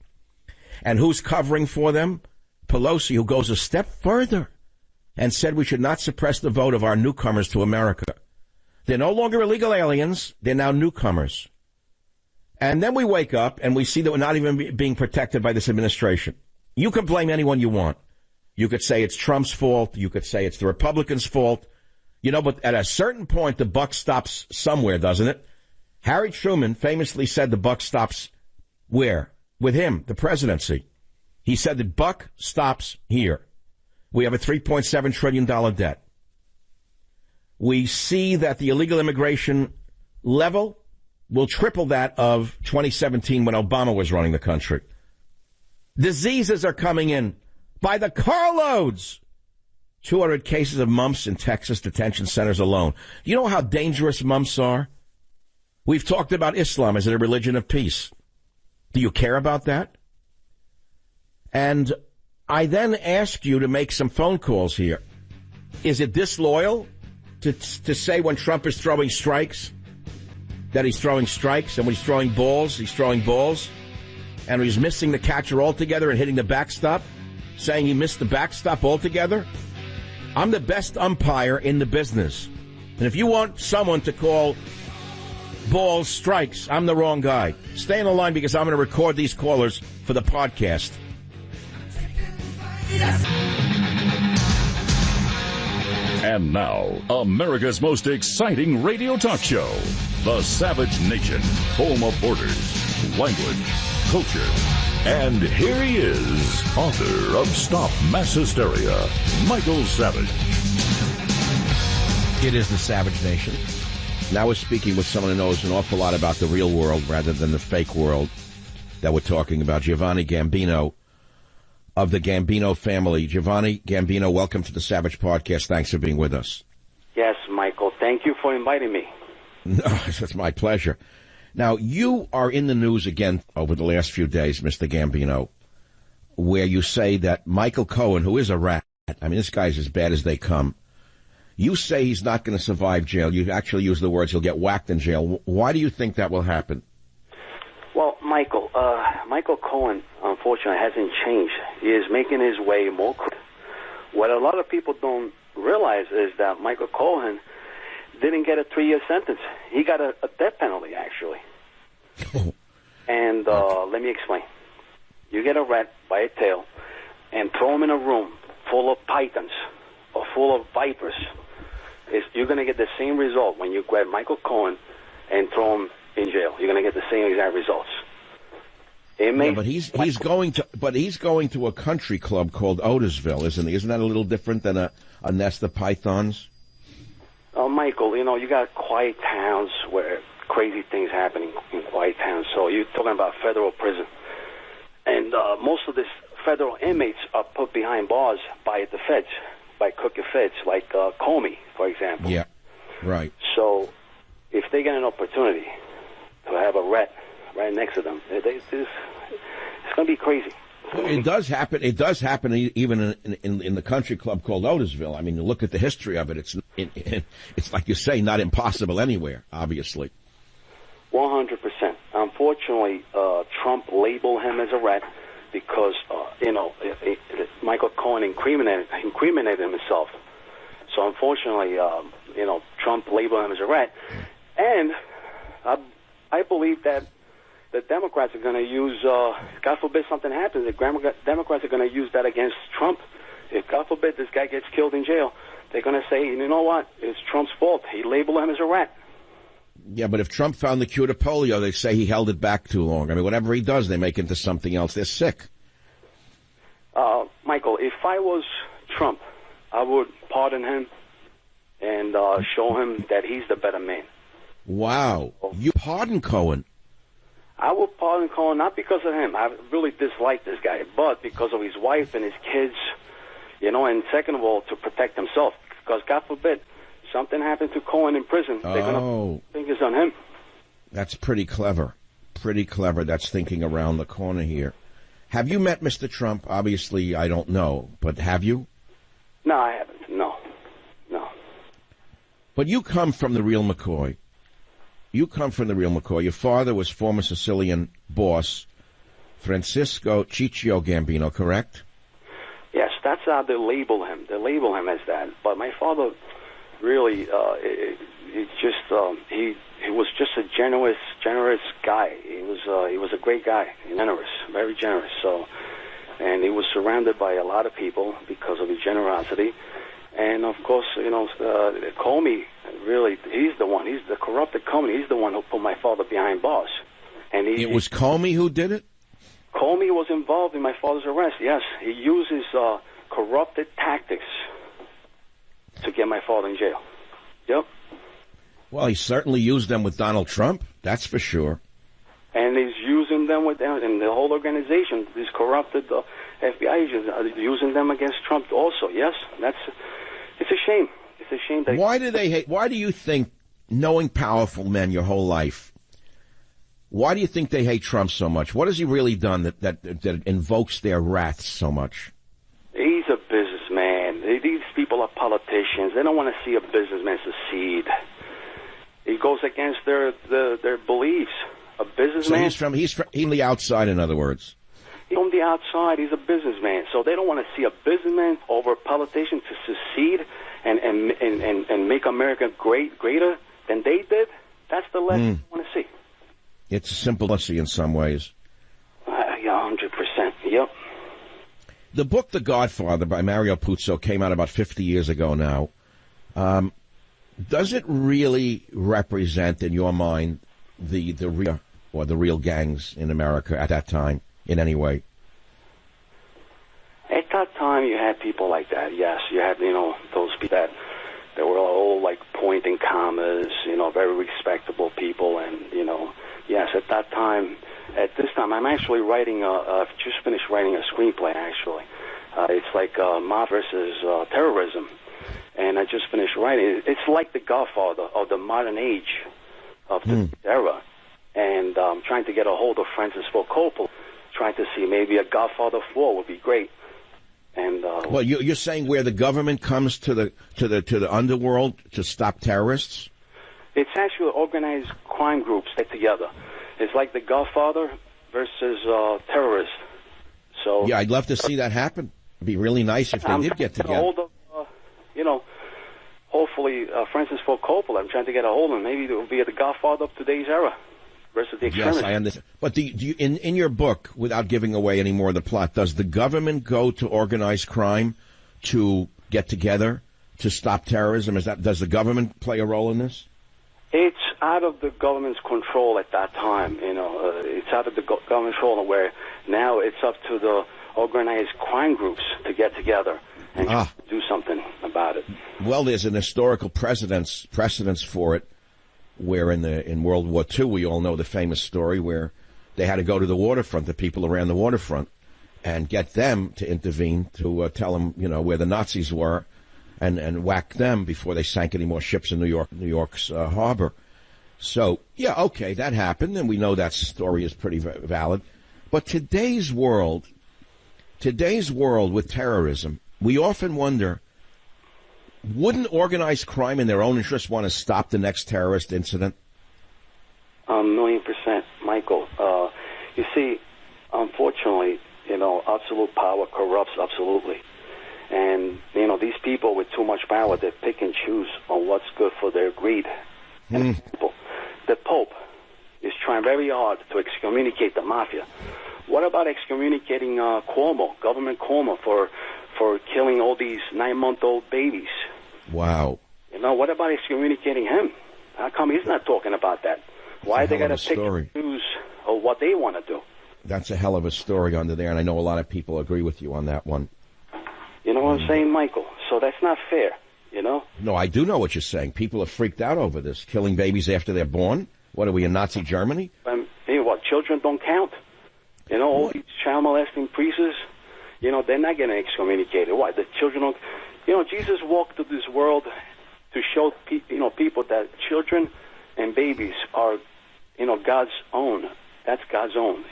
And who's covering for them? Pelosi, who goes a step further and said we should not suppress the vote of our newcomers to America. They're no longer illegal aliens. They're now newcomers. And then we wake up and we see that we're not even being protected by this administration. You can blame anyone you want. You could say it's Trump's fault. You could say it's the Republicans' fault. You know, but at a certain point, the buck stops somewhere, doesn't it? Harry Truman famously said the buck stops where? With him, the presidency. He said the buck stops here. We have a $3.7 trillion debt. We see that the illegal immigration level will triple that of 2017 when Obama was running the country. Diseases are coming in by the carloads. 200 cases of mumps in Texas detention centers alone. Do you know how dangerous mumps are? We've talked about Islam. Is it a religion of peace? Do you care about that? And I then asked you to make some phone calls here. Is it disloyal to say when Trump is throwing strikes that he's throwing strikes, and when he's throwing balls, and he's missing the catcher altogether and hitting the backstop, saying he missed the backstop altogether? I'm the best umpire in the business. And if you want someone to call balls strikes, I'm the wrong guy. Stay on the line because I'm going to record these callers for the podcast. And now, America's most exciting radio talk show, The Savage Nation, home of borders, language, culture. And here he is, author of Stop Mass Hysteria, Michael Savage. It is The Savage Nation. Now we're speaking with someone who knows an awful lot about the real world rather than the fake world that we're talking about. Giovanni Gambino of the Gambino family. Giovanni Gambino, welcome to the Savage Podcast. Thanks for being with us. Yes, Michael. Thank you for inviting me. No, it's my pleasure. Now, you are in the news again over the last few days, Mr. Gambino, where you say that Michael Cohen, who is a rat, I mean, this guy's as bad as they come, you say he's not going to survive jail. You actually use the words he'll get whacked in jail. Why do you think that will happen? Well, Michael Cohen, unfortunately, hasn't changed. He is making his way more. What a lot of people don't realize is that Michael Cohen didn't get a 3-year sentence. He got a death penalty, actually. And let me explain. You get a rat by a tail and throw him in a room full of pythons or full of vipers. You're going to get the same result when you grab Michael Cohen and throw him in jail. You're going to get the same exact results. But he's going to a country club called Otisville, isn't he? Isn't that a little different than a nest of pythons? Michael, you got quiet towns where crazy things happening in quiet towns. So you're talking about federal prison. And most of these federal inmates are put behind bars by the feds, by crooked feds, like Comey, for example. Yeah, right. So if they get an opportunity to have a rat right next to them, it's going to be crazy. It does happen. It does happen even in the country club called Otisville. I mean, you look at the history of it. It's like you say, not impossible anywhere, obviously. 100%. Unfortunately, Trump labeled him as a rat because, Michael Cohen incriminated himself. So unfortunately, Trump labeled him as a rat. And I believe that the Democrats are going to use, God forbid something happens, the Democrats are going to use that against Trump. If, God forbid, this guy gets killed in jail, they're going to say, you know what, it's Trump's fault. He labeled him as a rat. Yeah, but if Trump found the cure to polio, they say he held it back too long. I mean, whatever he does, they make into something else. They're sick. Michael, if I was Trump, I would pardon him and show him that he's the better man. Wow. You pardon Cohen? I would pardon Cohen, not because of him. I really dislike this guy, but because of his wife and his kids, and second of all, to protect himself. Because, God forbid, something happened to Cohen in prison. They're going to think it's on him. That's pretty clever. Pretty clever. That's thinking around the corner here. Have you met Mr. Trump? Obviously, I don't know, but have you? No, I haven't. No. But you come from the real McCoy. Your father was former Sicilian boss Francisco Ciccio Gambino, correct? Yes, that's how they label him. They label him as that. But my father really, he was just a generous guy. He was a great guy, generous, very generous. So, and he was surrounded by a lot of people because of his generosity. And of course, Comey, really, he's the corrupted Comey. He's the one who put my father behind bars. And it was Comey who did it? Comey was involved in my father's arrest, yes. He uses corrupted tactics to get my father in jail. Yep. Well, he certainly used them with Donald Trump, that's for sure. And he's using them with them, and the whole organization, these corrupted FBI agents, are using them against Trump also, yes. It's a shame. It's a shame that... Why do you think, knowing powerful men your whole life, why do you think they hate Trump so much? What has he really done that invokes their wrath so much? these people are politicians. They don't want to see a businessman succeed. It goes against their beliefs. A businessman. So he's from the outside, in other words. He's from the outside. He's a businessman. So they don't want to see a businessman over a politician to succeed and make America greater than they did. That's the lesson I want to see. It's a simple lesson in some ways. Yeah, 100%. Yep. The book The Godfather by Mario Puzo came out about 50 years ago now. Does it really represent, in your mind, the real gangs in America at that time in any way? At that time, you had people like that. Yes, you had those people that were all like pointing commas, very respectable people, and yes, at that time. At this time, I'm actually writing. I've just finished writing a screenplay. Actually, it's like Mafia versus terrorism, and I just finished writing. It's like the Godfather of the modern age of this era, and I'm trying to get a hold of Francis Ford Coppola, trying to see maybe a Godfather 4 would be great. And well, you're saying where the government comes to the underworld to stop terrorists? It's actually organized crime groups get together. It's like the Godfather versus terrorists. So yeah, I'd love to see that happen. It'd be really nice if they did get together. Hold of, hopefully Francis Ford Coppola. I'm trying to get a hold of him. Maybe it will be the Godfather of today's era versus the extremists. Yes, I understand. But do you, in your book, without giving away any more of the plot, does the government go to organized crime to get together to stop terrorism? Does the government play a role in this? It's out of the government's control at that time. It's out of the government's control where now it's up to the organized crime groups to get together and do something about it. Well, there's an historical precedence for it, where in World War II, we all know the famous story where they had to go to the waterfront, the people around the waterfront, and get them to intervene to tell them, where the Nazis were. And whack them before they sank any more ships in New York's harbor. So, yeah, okay, that happened, and we know that story is pretty valid. But today's world with terrorism, we often wonder, wouldn't organized crime in their own interest want to stop the next terrorist incident? 1,000,000%, Michael. You see, unfortunately, absolute power corrupts absolutely. And, these people with too much power, they pick and choose on what's good for their greed. And the Pope is trying very hard to excommunicate the Mafia. What about excommunicating Cuomo, Governor Cuomo, for killing all these 9-month-old babies? Wow. What about excommunicating him? How come he's not talking about that? Why they got to pick and choose of what they want to do? That's a hell of a story under there, and I know a lot of people agree with you on that one. You know what I'm saying, Michael? So that's not fair, No, I do know what you're saying. People are freaked out over this, killing babies after they're born. What are we, in Nazi Germany? What, children don't count? All these child molesting priests, they're not getting excommunicated. Why? The children don't... Jesus walked through this world to show people that children and babies are, God's own. That's God's own,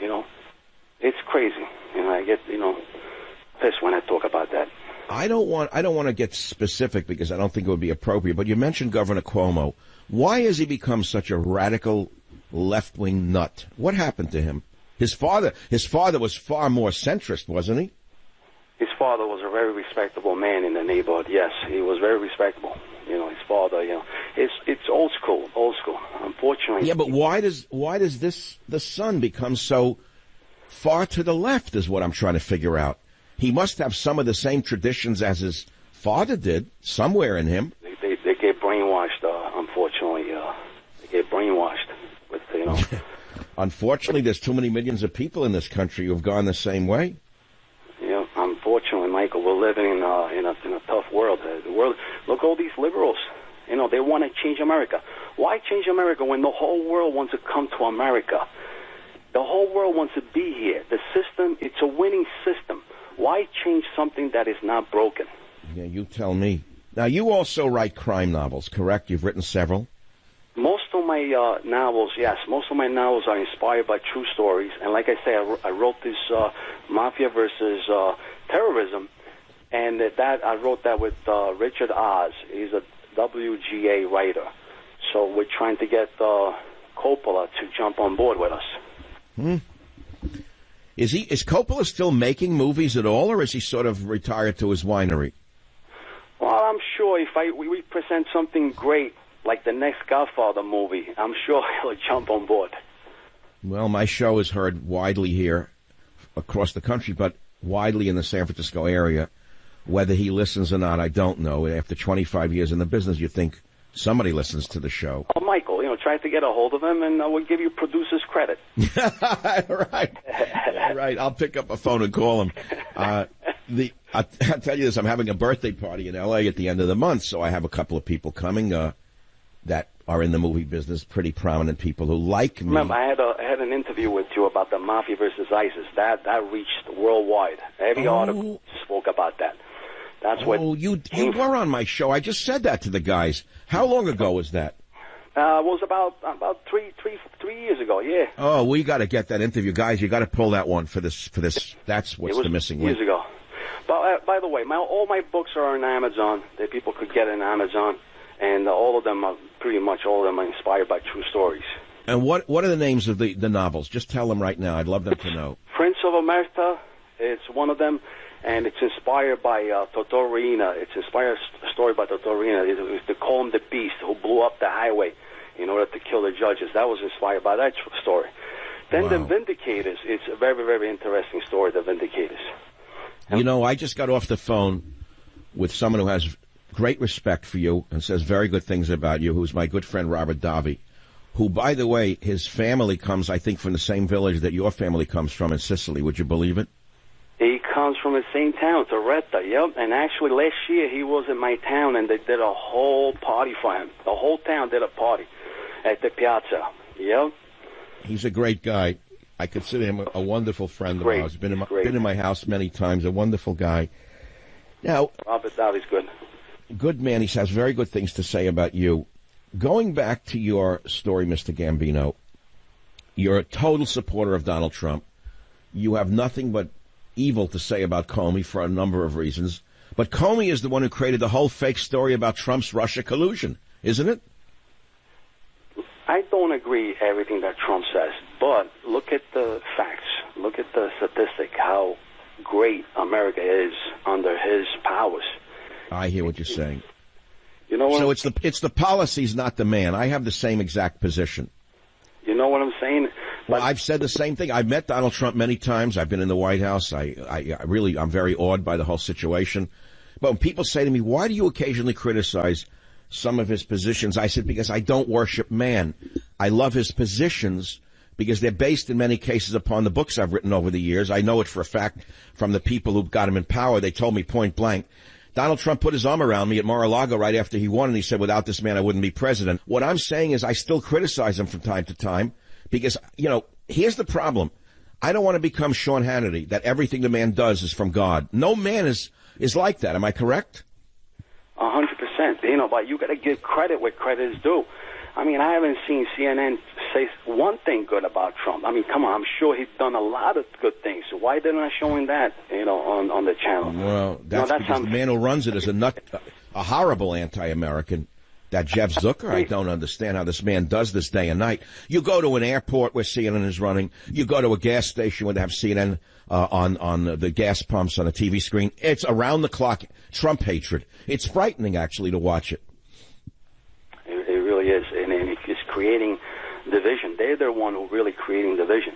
It's crazy. I get, pissed when I talk about that. I don't want to get specific because I don't think it would be appropriate, but you mentioned Governor Cuomo. Why has he become such a radical left-wing nut? What happened to him? His father was far more centrist, wasn't he? His father was a very respectable man in the neighborhood. Yes, he was very respectable. His father, it's old school. Unfortunately. Yeah, but why does the son become so far to the left is what I'm trying to figure out. He must have some of the same traditions as his father did, somewhere in him. They get brainwashed, unfortunately. They get brainwashed with, Unfortunately, there's too many millions of people in this country who have gone the same way. Unfortunately, Michael, we're living in a tough world. Look, all these liberals, they want to change America. Why change America when the whole world wants to come to America? The whole world wants to be here. The system, it's a winning system. Why change something that is not broken? Yeah, you tell me. Now, you also write crime novels, correct? You've written several? Most of my novels, yes. Most of my novels are inspired by true stories. And like I say, I wrote this Mafia versus terrorism. And that I wrote that with Richard Oz. He's a WGA writer. So we're trying to get Coppola to jump on board with us. Is Coppola still making movies at all, or is he sort of retired to his winery? Well, I'm sure if we present something great like the next Godfather movie, I'm sure he'll jump on board. Well, my show is heard widely here across the country, but widely in the San Francisco area. Whether he listens or not, I don't know. After 25 years in the business, you think somebody listens to the show. Oh, Michael, try to get a hold of him, and we'll give you producer's credit. Right. I'll pick up a phone and call him. I'll tell you this, I'm having a birthday party in L.A. at the end of the month, so I have a couple of people coming that are in the movie business, pretty prominent people who like me. Remember, I had an interview with you about the Mafia versus ISIS. That reached worldwide. Every article spoke about that. That's what. Oh, you were on my show. I just said that to the guys. How long ago was that? It was about three years ago. Yeah. Oh, we got to get that interview, guys. You got to pull that one for this. That's what's the missing link. Years ago. But by the way, all my books are on Amazon. That people could get on Amazon, and all of them are inspired by true stories. And what are the names of the novels? Just tell them right now. I'd love them to know. Prince of America. It's one of them. And it's inspired by Tortorina. It's inspired a story by Tortorina. It's the Call Him the Beast who blew up the highway in order to kill the judges. That was inspired by that story. Then The Vindicators. It's a very, very interesting story, The Vindicators. I just got off the phone with someone who has great respect for you and says very good things about you, who's my good friend Robert Davi, who, by the way, his family comes, I think, from the same village that your family comes from in Sicily. Would you believe it? He comes from the same town, Torretta, yep. And actually, last year, he was in my town, and they did a whole party for him. The whole town did a party at the piazza, yep. He's a great guy. I consider him a wonderful friend of ours. Been in my house many times, a wonderful guy. Now, Robert Davi's good. Good man. He has very good things to say about you. Going back to your story, Mr. Gambino, you're a total supporter of Donald Trump. You have nothing but evil to say about Comey for a number of reasons. But Comey is the one who created the whole fake story about Trump's Russia collusion, isn't it? I don't agree everything that Trump says, but look at the facts. Look at the statistic, how great America is under his powers. I hear what you're saying. You know what? So it's the policies, not the man. I have the same exact position. You know what I'm saying? Well, I've said the same thing. I've met Donald Trump many times. I've been in the White House. I'm very awed by the whole situation. But when people say to me, why do you occasionally criticize some of his positions? I said, because I don't worship man. I love his positions because they're based in many cases upon the books I've written over the years. I know it for a fact from the people who got him in power. They told me point blank. Donald Trump put his arm around me at Mar-a-Lago right after he won, and he said, without this man, I wouldn't be president. What I'm saying is I still criticize him from time to time because, here's the problem. I don't want to become Sean Hannity, that everything the man does is from God. No man is like that. Am I correct? 100%. But you got to give credit where credit is due. I mean, I haven't seen CNN say one thing good about Trump. I mean, come on, I'm sure he's done a lot of good things. So why they're not showing that, on the channel? Well, that's because the man who runs it is a horrible anti-American. That Jeff Zucker, I don't understand how this man does this day and night. You go to an airport where CNN is running. You go to a gas station where they have CNN on the gas pumps on a TV screen. It's around the clock Trump hatred. It's frightening, actually, to watch it. It really is, and it's creating division. They're the one who really creating division.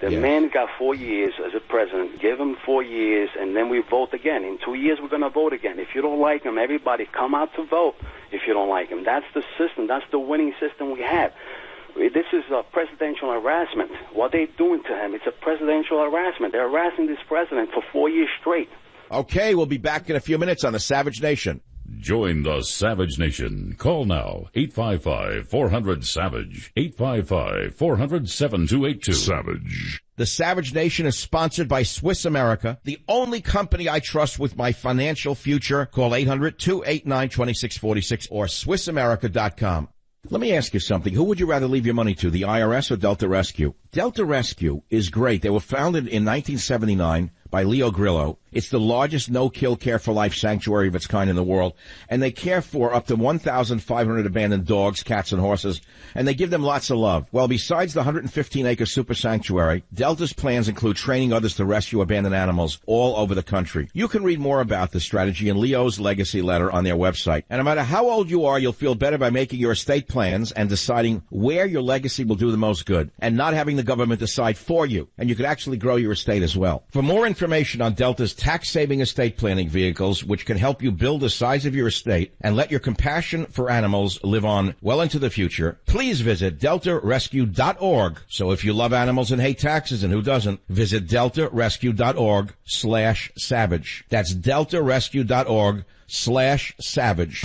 The man got 4 years as a president. Give him 4 years, and then we vote again. In 2 years, we're going to vote again. If you don't like him, everybody come out to vote if you don't like him. That's the system. That's the winning system we have. This is a presidential harassment. What they're doing to him, it's a presidential harassment. They're harassing this president for 4 years straight. Okay, we'll be back in a few minutes on the Savage Nation. Join the Savage Nation. Call now, 855-400-SAVAGE, 855-400-7282. Savage. The Savage Nation is sponsored by Swiss America, the only company I trust with my financial future. Call 800-289-2646 or SwissAmerica.com. Let me ask you something. Who would you rather leave your money to, the IRS or Delta Rescue? Delta Rescue is great. They were founded in 1979 by Leo Grillo. It's the largest no-kill care for life sanctuary of its kind in the world, and they care for up to 1,500 abandoned dogs, cats, and horses, and they give them lots of love. Well, besides the 115-acre super sanctuary, Delta's plans include training others to rescue abandoned animals all over the country. You can read more about this strategy in Leo's legacy letter on their website. And no matter how old you are, you'll feel better by making your estate plans and deciding where your legacy will do the most good, and not having the government decide for you. And you could actually grow your estate as well. For more information on Delta's tax-saving estate planning vehicles, which can help you build the size of your estate and let your compassion for animals live on well into the future, please visit deltarescue.org. So if you love animals and hate taxes, and who doesn't, visit deltarescue.org/savage. That's deltarescue.org/savage.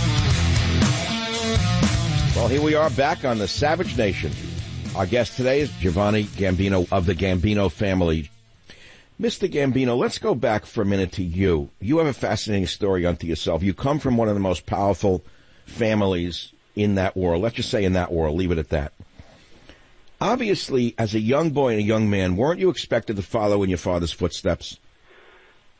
Well, here we are back on the Savage Nation. Our guest today is Giovanni Gambino of the Gambino family. Mr. Gambino, let's go back for a minute to you. You have a fascinating story unto yourself. You come from one of the most powerful families in that world. Let's just say in that world. Leave it at that. Obviously, as a young boy and a young man, weren't you expected to follow in your father's footsteps?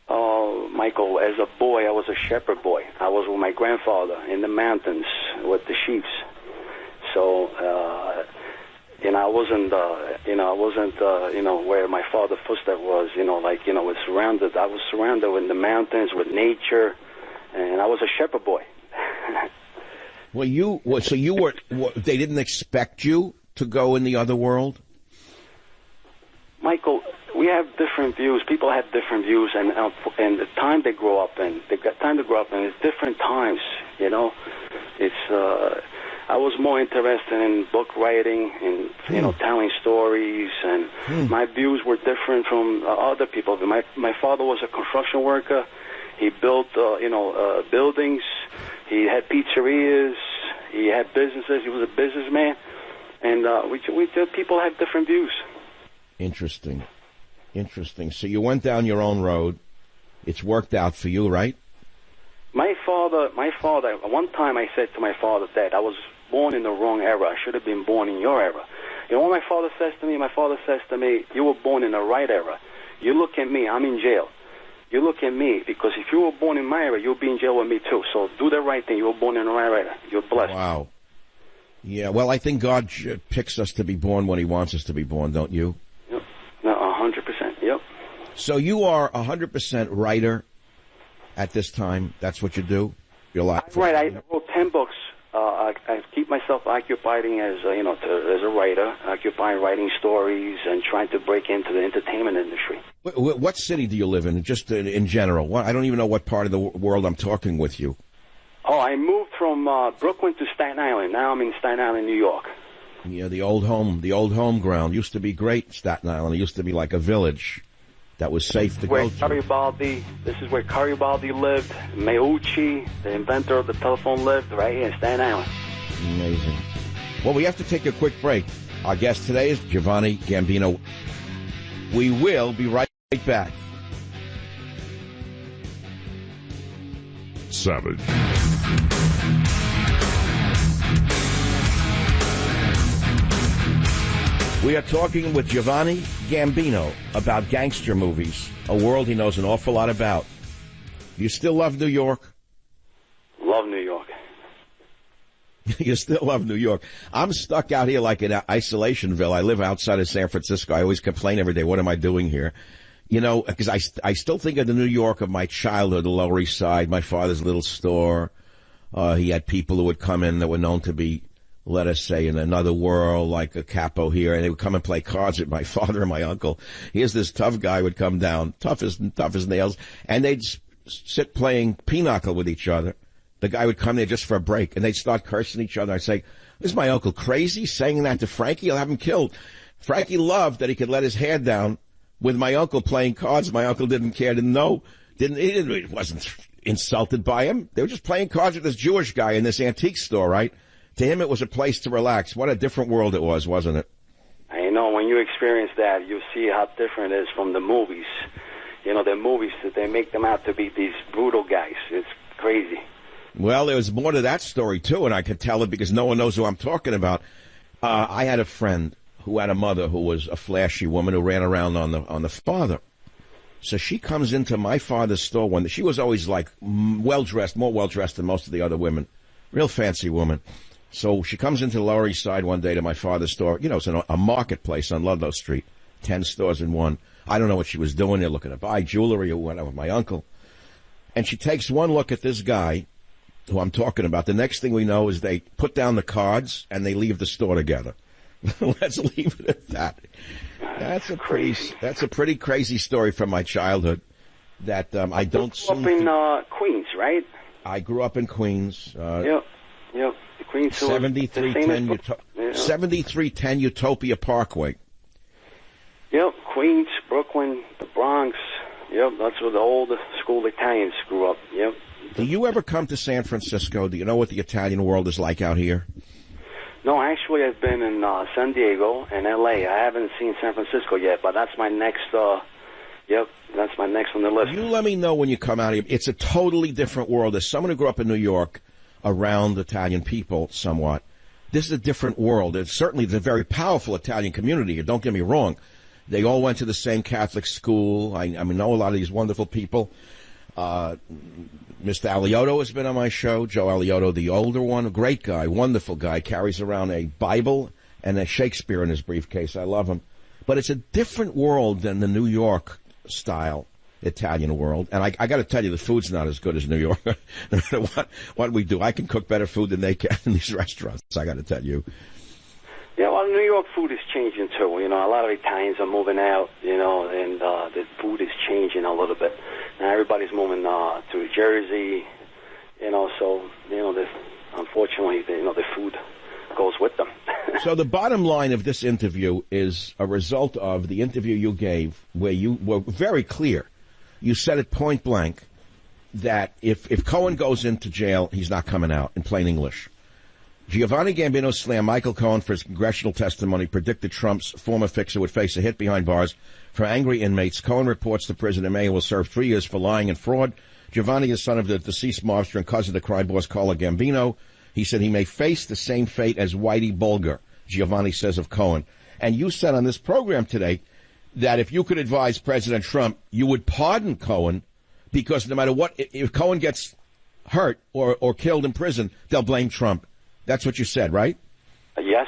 Oh, Michael, as a boy, I was a shepherd boy. I was with my grandfather in the mountains with the sheep. So, I wasn't, where my father's footstep was, I was surrounded in the mountains with nature, and I was a shepherd boy. They didn't expect you to go in the other world? Michael, we have different views. People have different views, and the time they grow up in, is different times, It's, I was more interested in book writing and, telling stories, and my views were different from other people. My father was a construction worker. He built, buildings. He had pizzerias. He had businesses. He was a businessman. And people have different views. Interesting. So you went down your own road. It's worked out for you, right? My father, one time I said to my father, Dad, I was born in the wrong era. I should have been born in your era. You know what my father says to me? My father says to me, you were born in the right era. You look at me, I'm in jail. You look at me, because if you were born in my era, you'll be in jail with me too. So do the right thing. You were born in the right era. You're blessed. Wow. Yeah, well, I think God picks us to be born when he wants us to be born, don't you? Yep. No, 100%. Yep. So you are 100% writer at this time. That's what you do? You're like, right. I wrote 10 books. I keep myself occupied as a writer, writing stories and trying to break into the entertainment industry. What city do you live in, just in general? I don't even know what part of the world I'm talking with you. Oh, I moved from Brooklyn to Staten Island. Now I'm in Staten Island, New York. Yeah, the old home ground used to be great, Staten Island. It used to be like a village that was safe to go to. This is where Garibaldi lived. Meucci, the inventor of the telephone, lived right here in Staten Island. Amazing. Well, we have to take a quick break. Our guest today is Giovanni Gambino. We will be right back. Savage. We are talking with Giovanni Gambino about gangster movies, a world he knows an awful lot about. Do you still love New York? Love New York. You still love New York. I'm stuck out here like in Isolationville. I live outside of San Francisco. I always complain every day, what am I doing here? Because I still think of the New York of my childhood, the Lower East Side, my father's little store. He had people who would come in that were known to be, let us say, in another world, like a capo here, and they would come and play cards with my father and my uncle. Here's this tough guy would come down, tough as nails, and they'd sit playing pinochle with each other. The guy would come there just for a break, and they'd start cursing each other. I'd say, is my uncle crazy saying that to Frankie? He'll have him killed. Frankie loved that he could let his hair down with my uncle playing cards. My uncle didn't care, he wasn't insulted by him. They were just playing cards with this Jewish guy in this antique store, right? To him, it was a place to relax. What a different world it was, wasn't it? I know. When you experience that, you see how different it is from the movies. The movies, that they make them out to be these brutal guys. It's crazy. Well, there was more to that story, too, and I could tell it because no one knows who I'm talking about. I had a friend who had a mother who was a flashy woman who ran around on the father. So she comes into my father's store one day. She was always like well-dressed, more well-dressed than most of the other women. Real fancy woman. So she comes into the Lower East Side one day to my father's store. You know, it's a marketplace on Ludlow Street. 10 stores in one. I don't know what she was doing there, looking to buy jewelry or went out with my uncle. And she takes one look at this guy who I'm talking about. The next thing we know is they put down the cards and they leave the store together. Let's leave it at that. That's a pretty crazy story from my childhood that I don't see. You grew up in Queens, right? I grew up in Queens. Yep. Queens. 7310 Utopia Parkway. Yep, Queens, Brooklyn, the Bronx. Yep, that's where the old school Italians grew up. Yep. Do you ever come to San Francisco? Do you know what the Italian world is like out here? No, actually, I've been in San Diego and L.A. I haven't seen San Francisco yet, but that's my next. That's my next on the list. You let me know when you come out here. It's a totally different world. As someone who grew up in New York, around Italian people, somewhat, this is a different world. It's certainly a very powerful Italian community here. Don't get me wrong. They all went to the same Catholic school. I know a lot of these wonderful people. Mr. Alioto has been on my show. Joe Alioto, the older one, a great guy, wonderful guy, carries around a Bible and a Shakespeare in his briefcase. I love him. But it's a different world than the New York style Italian world. And I got to tell you, the food's not as good as New York. No matter what we do, I can cook better food than they can in these restaurants, I got to tell you. Yeah, well, New York food is changing, too. You know, a lot of Italians are moving out, you know, and the food is changing a little bit. Now everybody's moving to Jersey, you know, so, you know, unfortunately, the food goes with them. So the bottom line of this interview is a result of the interview you gave where you were very clear. You said it point blank that if Cohen goes into jail, he's not coming out, in plain English. Giovanni Gambino slammed Michael Cohen for his congressional testimony, predicted Trump's former fixer would face a hit behind bars from angry inmates. Cohen reports the President May will serve 3 years for lying and fraud. Giovanni is son of the deceased mobster and cousin of the crime boss Carlo Gambino. He said he may face the same fate as Whitey Bulger, Giovanni says of Cohen. And you said on this program today that if you could advise President Trump, you would pardon Cohen because no matter what, if Cohen gets hurt or killed in prison, they'll blame Trump. That's what you said, right? Yes,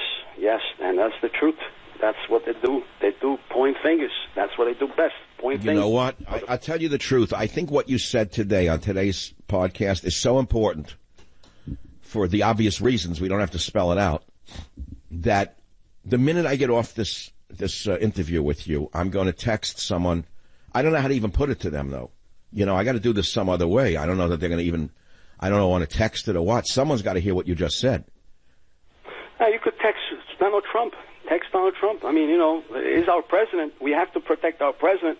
and that's the truth. That's what they do. They do point fingers. That's what they do best, point fingers. You know what? I'll tell you the truth. I think what you said today on today's podcast is so important for the obvious reasons, we don't have to spell it out, that the minute I get off this interview with you, I'm going to text someone. I don't know how to even put it to them, though. You know, I got to do this some other way. I don't know that they're going to even... I don't know, want to text it or what. Someone's got to hear what you just said. You could text Donald Trump. Text Donald Trump. I mean, you know, he's our president. We have to protect our president.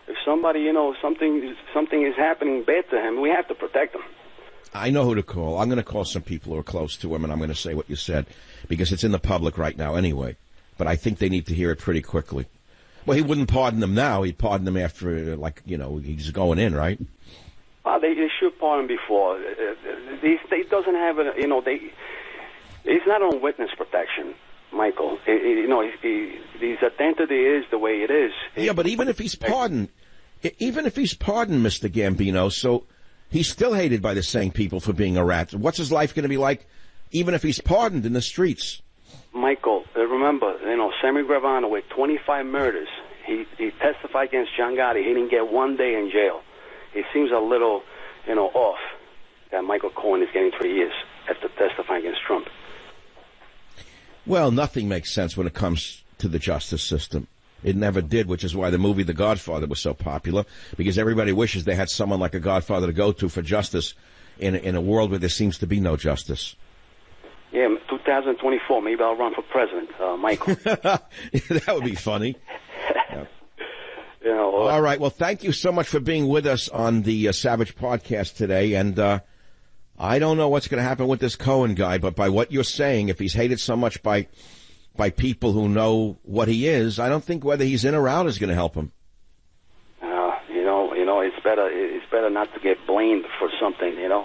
If somebody, you know, something is happening bad to him, we have to protect him. I know who to call. I'm going to call some people who are close to him, and I'm going to say what you said, because it's in the public right now anyway. But I think they need to hear it pretty quickly. Well, he wouldn't pardon them now. He'd pardon them after, like, you know, he's going in, right? They should pardon before. He doesn't have a, you know, he's not on witness protection, Michael. You know, his identity is the way it is. Yeah, but even if he's pardoned, Mr. Gambino, so he's still hated by the same people for being a rat. What's his life going to be like, even if he's pardoned in the streets? Michael, remember, you know, Sammy Gravano with 25 murders. He testified against John Gotti. He didn't get 1 day in jail. It seems a little, you know, off that Michael Cohen is getting 3 years after testifying against Trump. Well, nothing makes sense when it comes to the justice system. It never did, which is why the movie The Godfather was so popular, because everybody wishes they had someone like a Godfather to go to for justice in a world where there seems to be no justice. Yeah, 2024, maybe I'll run for president, Michael. That would be funny. Yeah. You know, all right. Well, thank you so much for being with us on the Savage podcast today. And I don't know what's going to happen with this Cohen guy, but by what you're saying, if he's hated so much by people who know what he is, I don't think whether he's in or out is going to help him. You know, it's better not to get blamed for something. You know,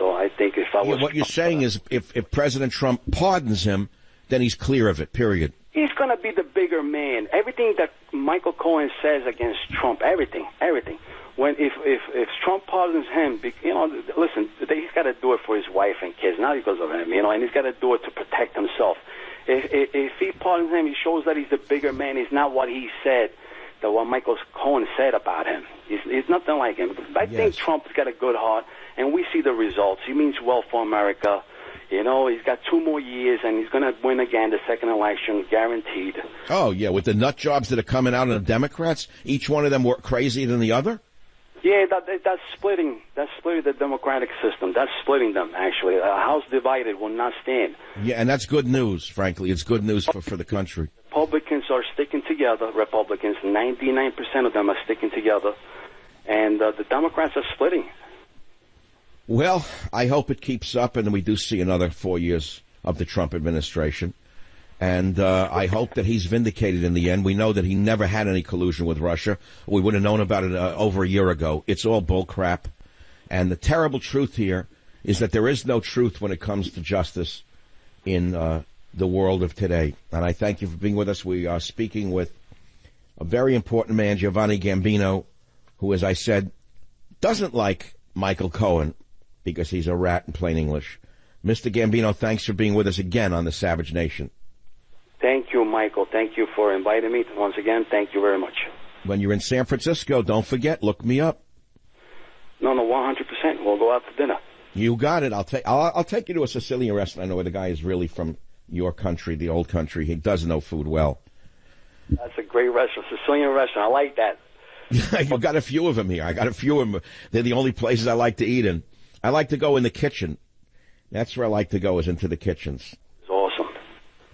so I think if I was, what you're saying is, if President Trump pardons him, then he's clear of it. Period. he's going to be the bigger man. Everything that Michael Cohen says against Trump, everything. When if Trump pardons him, listen, he's got to do it for his wife and kids, not because of him, and he's got to do it to protect himself. If he pardons him, he shows that he's the bigger man. He's not what he said, that what Michael Cohen said about him. He's nothing like him. I think Trump's got a good heart, and we see the results. He means well for America. He's got 2 more years, and he's going to win again the second election, guaranteed. Oh, yeah, with the nut jobs that are coming out of the Democrats, each one of them more crazier than the other? Yeah, that's splitting. That's splitting the democratic system. That's splitting them, actually. A house divided will not stand. Yeah, and that's good news, frankly. It's good news for the country. Republicans are sticking together. Republicans, 99% of them are sticking together. And the Democrats are splitting. Well, I hope it keeps up and we do see another 4 years of the Trump administration. And I hope that he's vindicated in the end. We know that he never had any collusion with Russia. We would have known about it over a year ago. It's all bull crap. And the terrible truth here is that there is no truth when it comes to justice in the world of today. And I thank you for being with us. We are speaking with a very important man, Giovanni Gambino, who, as I said, doesn't like Michael Cohen because he's a rat in plain English. Mr. Gambino, thanks for being with us again on the Savage Nation. Thank you, Michael. Thank you for inviting me. Once again, thank you very much. When you're in San Francisco, don't forget, look me up. No, 100%. We'll go out to dinner. You got it. I'll take you to a Sicilian restaurant. I know where the guy is really from your country, the old country. He does know food well. That's a great restaurant, Sicilian restaurant. I like that. I've got a few of them here. I got a few of them. They're the only places I like to eat in. I like to go in the kitchen. That's where I like to go, is into the kitchens. It's awesome.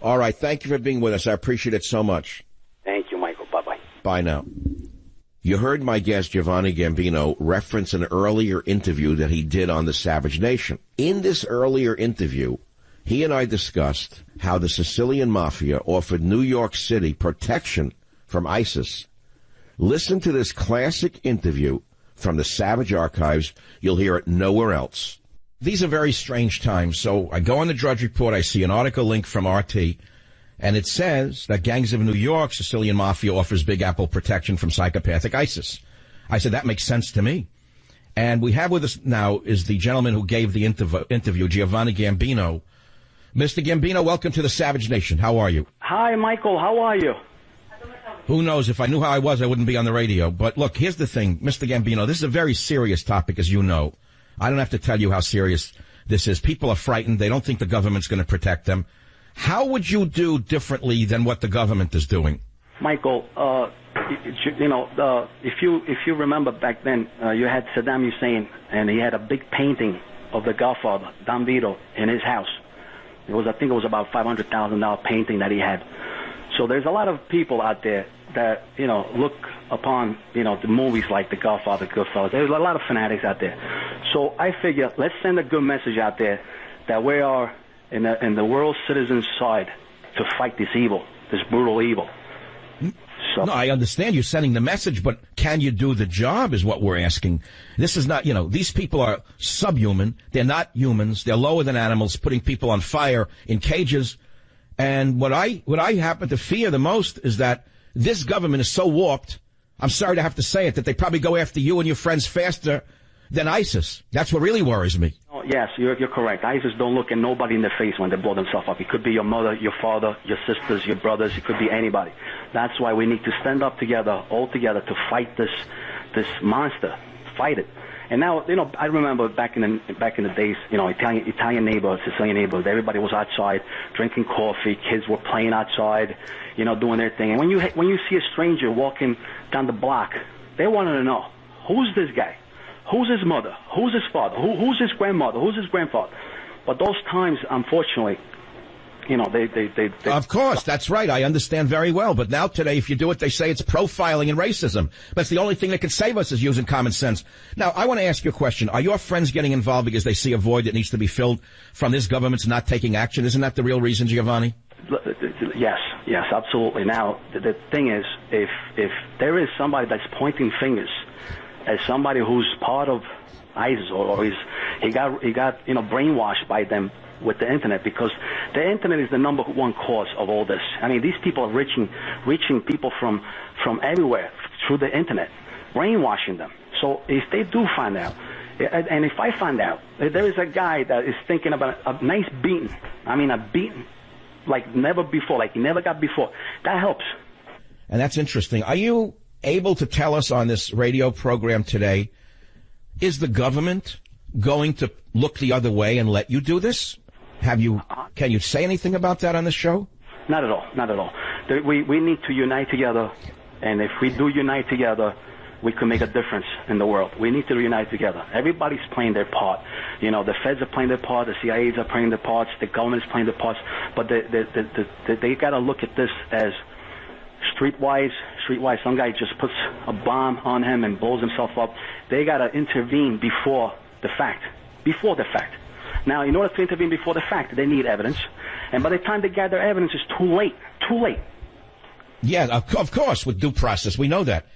All right. Thank you for being with us. I appreciate it so much. Thank you, Michael. Bye-bye. Bye now. You heard my guest, Giovanni Gambino, reference an earlier interview that he did on the Savage Nation. In this earlier interview, he and I discussed how the Sicilian Mafia offered New York City protection from ISIS. Listen to this classic interview from the Savage Archives. You'll hear it nowhere else. These are very strange times. So I go on the Drudge Report. I see an article link from RT, and it says that gangs of New York, Sicilian Mafia offers Big Apple protection from psychopathic ISIS. I said, that makes sense to me. And we have with us now is the gentleman who gave the interview, Giovanni Gambino. Mr. Gambino, welcome to the Savage Nation. How are you? Hi, Michael. How are you? Who knows? If I knew how I was, I wouldn't be on the radio. But look, here's the thing, Mr. Gambino, this is a very serious topic, as you know. I don't have to tell you how serious this is. People are frightened. They don't think the government's going to protect them. How would you do differently than what the government is doing? Michael, if you remember back then, you had Saddam Hussein, and he had a big painting of the Godfather, Don Vito, in his house. I think it was about $500,000 painting that he had. So there's a lot of people out there that, look upon, the movies like The Godfather, Goodfellas. There's a lot of fanatics out there. So I figure, let's send a good message out there that we are in the world citizens' side to fight this evil, this brutal evil. So, no, I understand you're sending the message, but can you do the job is what we're asking. This is not, these people are subhuman. They're not humans. They're lower than animals, putting people on fire in cages. And what I happen to fear the most is that this government is so warped, I'm sorry to have to say it, that they probably go after you and your friends faster than ISIS. That's what really worries me. Oh, yes, you're correct. ISIS don't look at nobody in the face when they blow themselves up. It could be your mother, your father, your sisters, your brothers. It could be anybody. That's why we need to stand up together, all together, to fight this monster. Fight it. And now, I remember back in the days, Italian neighborhoods, Sicilian neighborhoods, everybody was outside drinking coffee, kids were playing outside, doing their thing. And when you see a stranger walking down the block, they want to know, who's this guy? Who's his mother? Who's his father? Who's his grandmother? Who's his grandfather? But those times, unfortunately, they Of course, that's right. I understand very well. But now today, if you do it, they say it's profiling and racism. That's the only thing that can save us is using common sense. Now, I want to ask you a question. Are your friends getting involved because they see a void that needs to be filled from this government's not taking action? Isn't that the real reason, Giovanni? Yes, absolutely. Now, the thing is, if there is somebody that's pointing fingers as somebody who's part of ISIS or he got brainwashed by them with the internet, because the internet is the number one cause of all this. I mean, these people are reaching people from everywhere through the internet, brainwashing them. So if they do find out, and if I find out that there is a guy that is thinking about a nice beating, I mean a beating like never before, like he never got before, that helps. And that's interesting. Are you able to tell us on this radio program today, is the government going to look the other way and let you do this? Can you say anything about that on the show? Not at all. Not at all. We need to unite together, and if we do unite together, we can make a difference in the world. We need to unite together. Everybody's playing their part. You know, the feds are playing their part, the CIAs are playing their parts, the government's playing their parts, but they got to look at this as streetwise. Some guy just puts a bomb on him and blows himself up. They got to intervene before the fact. Now, in order to intervene before the fact, they need evidence, and by the time they gather evidence, it's too late. Yeah, of course, with due process, we know that.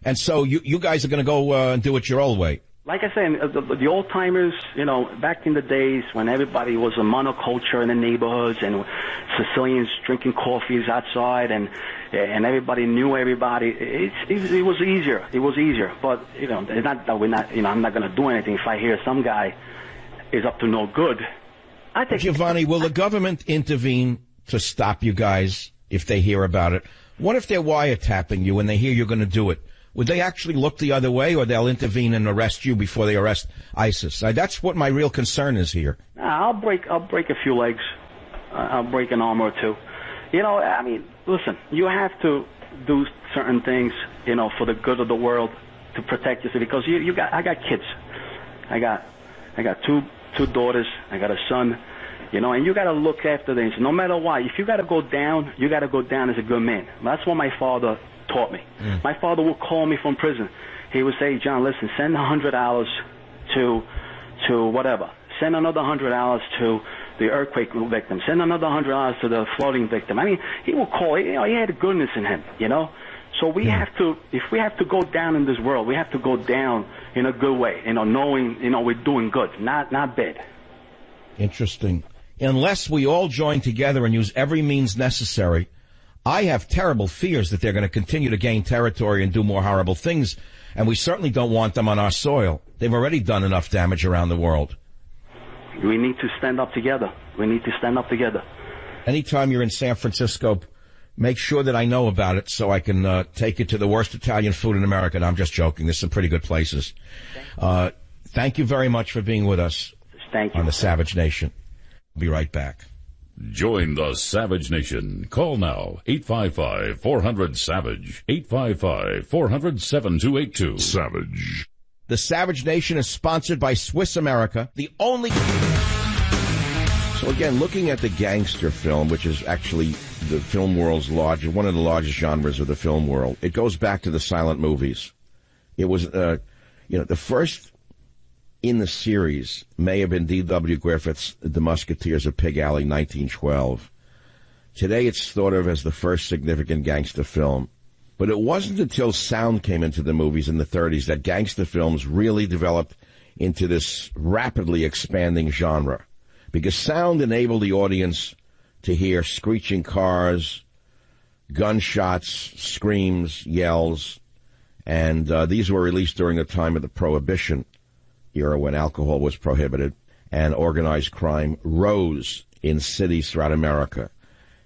And so you guys are going to go and do it your old way. Like I said, the old-timers, you know, back in the days when everybody was a monoculture in the neighborhoods and Sicilians drinking coffees outside and everybody knew everybody, it was easier. It was easier. But, you know, it's not that I'm not going to do anything if I hear some guy is up to no good. Giovanni, will the government intervene to stop you guys if they hear about it? What if they're wiretapping you and they hear you're going to do it? Would they actually look the other way, or they'll intervene and arrest you before they arrest ISIS? That's what my real concern is here. I'll break a few legs. I'll break an arm or two. You know, I mean, listen, you have to do certain things, you know, for the good of the world to protect yourself, because I got kids. I got two daughters. I got a son. You know, and you got to look after things. No matter what, if you got to go down, you got to go down as a good man. That's what my father taught me. My father would call me from prison. He would say, John, listen, send $100 to whatever. Send another $100 to the earthquake victim. Send another $100 to the flooding victim. I mean, he would call. You know, he had goodness in him. You know, so we have to. If we have to go down in this world, we have to go down in a good way. You know, knowing we're doing good, not bad. Interesting. Unless we all join together and use every means necessary, I have terrible fears that they're going to continue to gain territory and do more horrible things, and we certainly don't want them on our soil. They've already done enough damage around the world. We need to stand up together. Anytime you're in San Francisco, make sure that I know about it so I can take you to the worst Italian food in America. No, I'm just joking. There's some pretty good places. Thank you very much for being with us. Thank you. On the Savage Nation. Be right back. Join the Savage Nation. Call now, 855-400-SAVAGE, 855-400-7282. Savage. The Savage Nation is sponsored by Swiss America, the only... So again, looking at the gangster film, which is actually the film world's one of the largest genres of the film world, it goes back to the silent movies. It was, the first in the series may have been D.W. Griffith's The Musketeers of Pig Alley, 1912. Today it's thought of as the first significant gangster film. But it wasn't until sound came into the movies in the 30s that gangster films really developed into this rapidly expanding genre. Because sound enabled the audience to hear screeching cars, gunshots, screams, yells, and these were released during the time of the Prohibition era when alcohol was prohibited and organized crime rose in cities throughout America.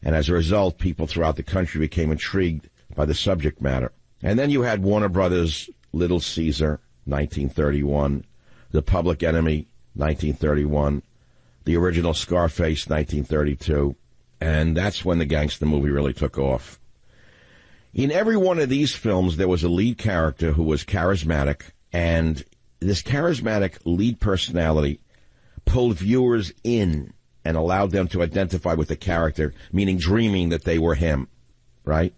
And as a result, people throughout the country became intrigued by the subject matter. And then you had Warner Brothers' Little Caesar, 1931, The Public Enemy, 1931, the original Scarface, 1932, and that's when the gangster movie really took off. In every one of these films, there was a lead character who was charismatic, and this charismatic lead personality pulled viewers in and allowed them to identify with the character, meaning dreaming that they were him, right?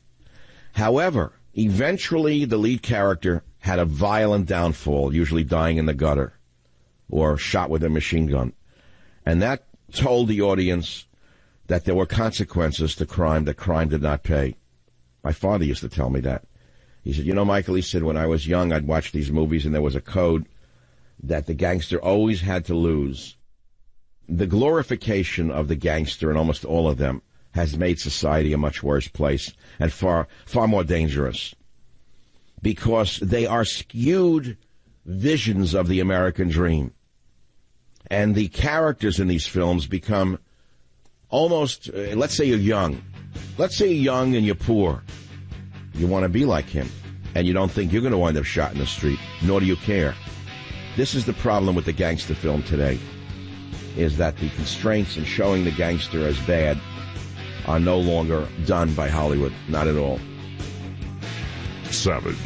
However, eventually the lead character had a violent downfall, usually dying in the gutter or shot with a machine gun. And that told the audience that there were consequences to crime, that crime did not pay. My father used to tell me that. He said, Michael, he said, when I was young, I'd watch these movies and there was a code that the gangster always had to lose. the glorification of the gangster, and almost all of them, has made society a much worse place and far more dangerous, because they are skewed visions of the American dream. And the characters in these films become almost, let's say you're young. Let's say you're young and you're poor. You want to be like him, and you don't think you're going to wind up shot in the street, nor do you care. This is the problem with the gangster film today, is that the constraints in showing the gangster as bad are no longer done by Hollywood. Not at all. Savage.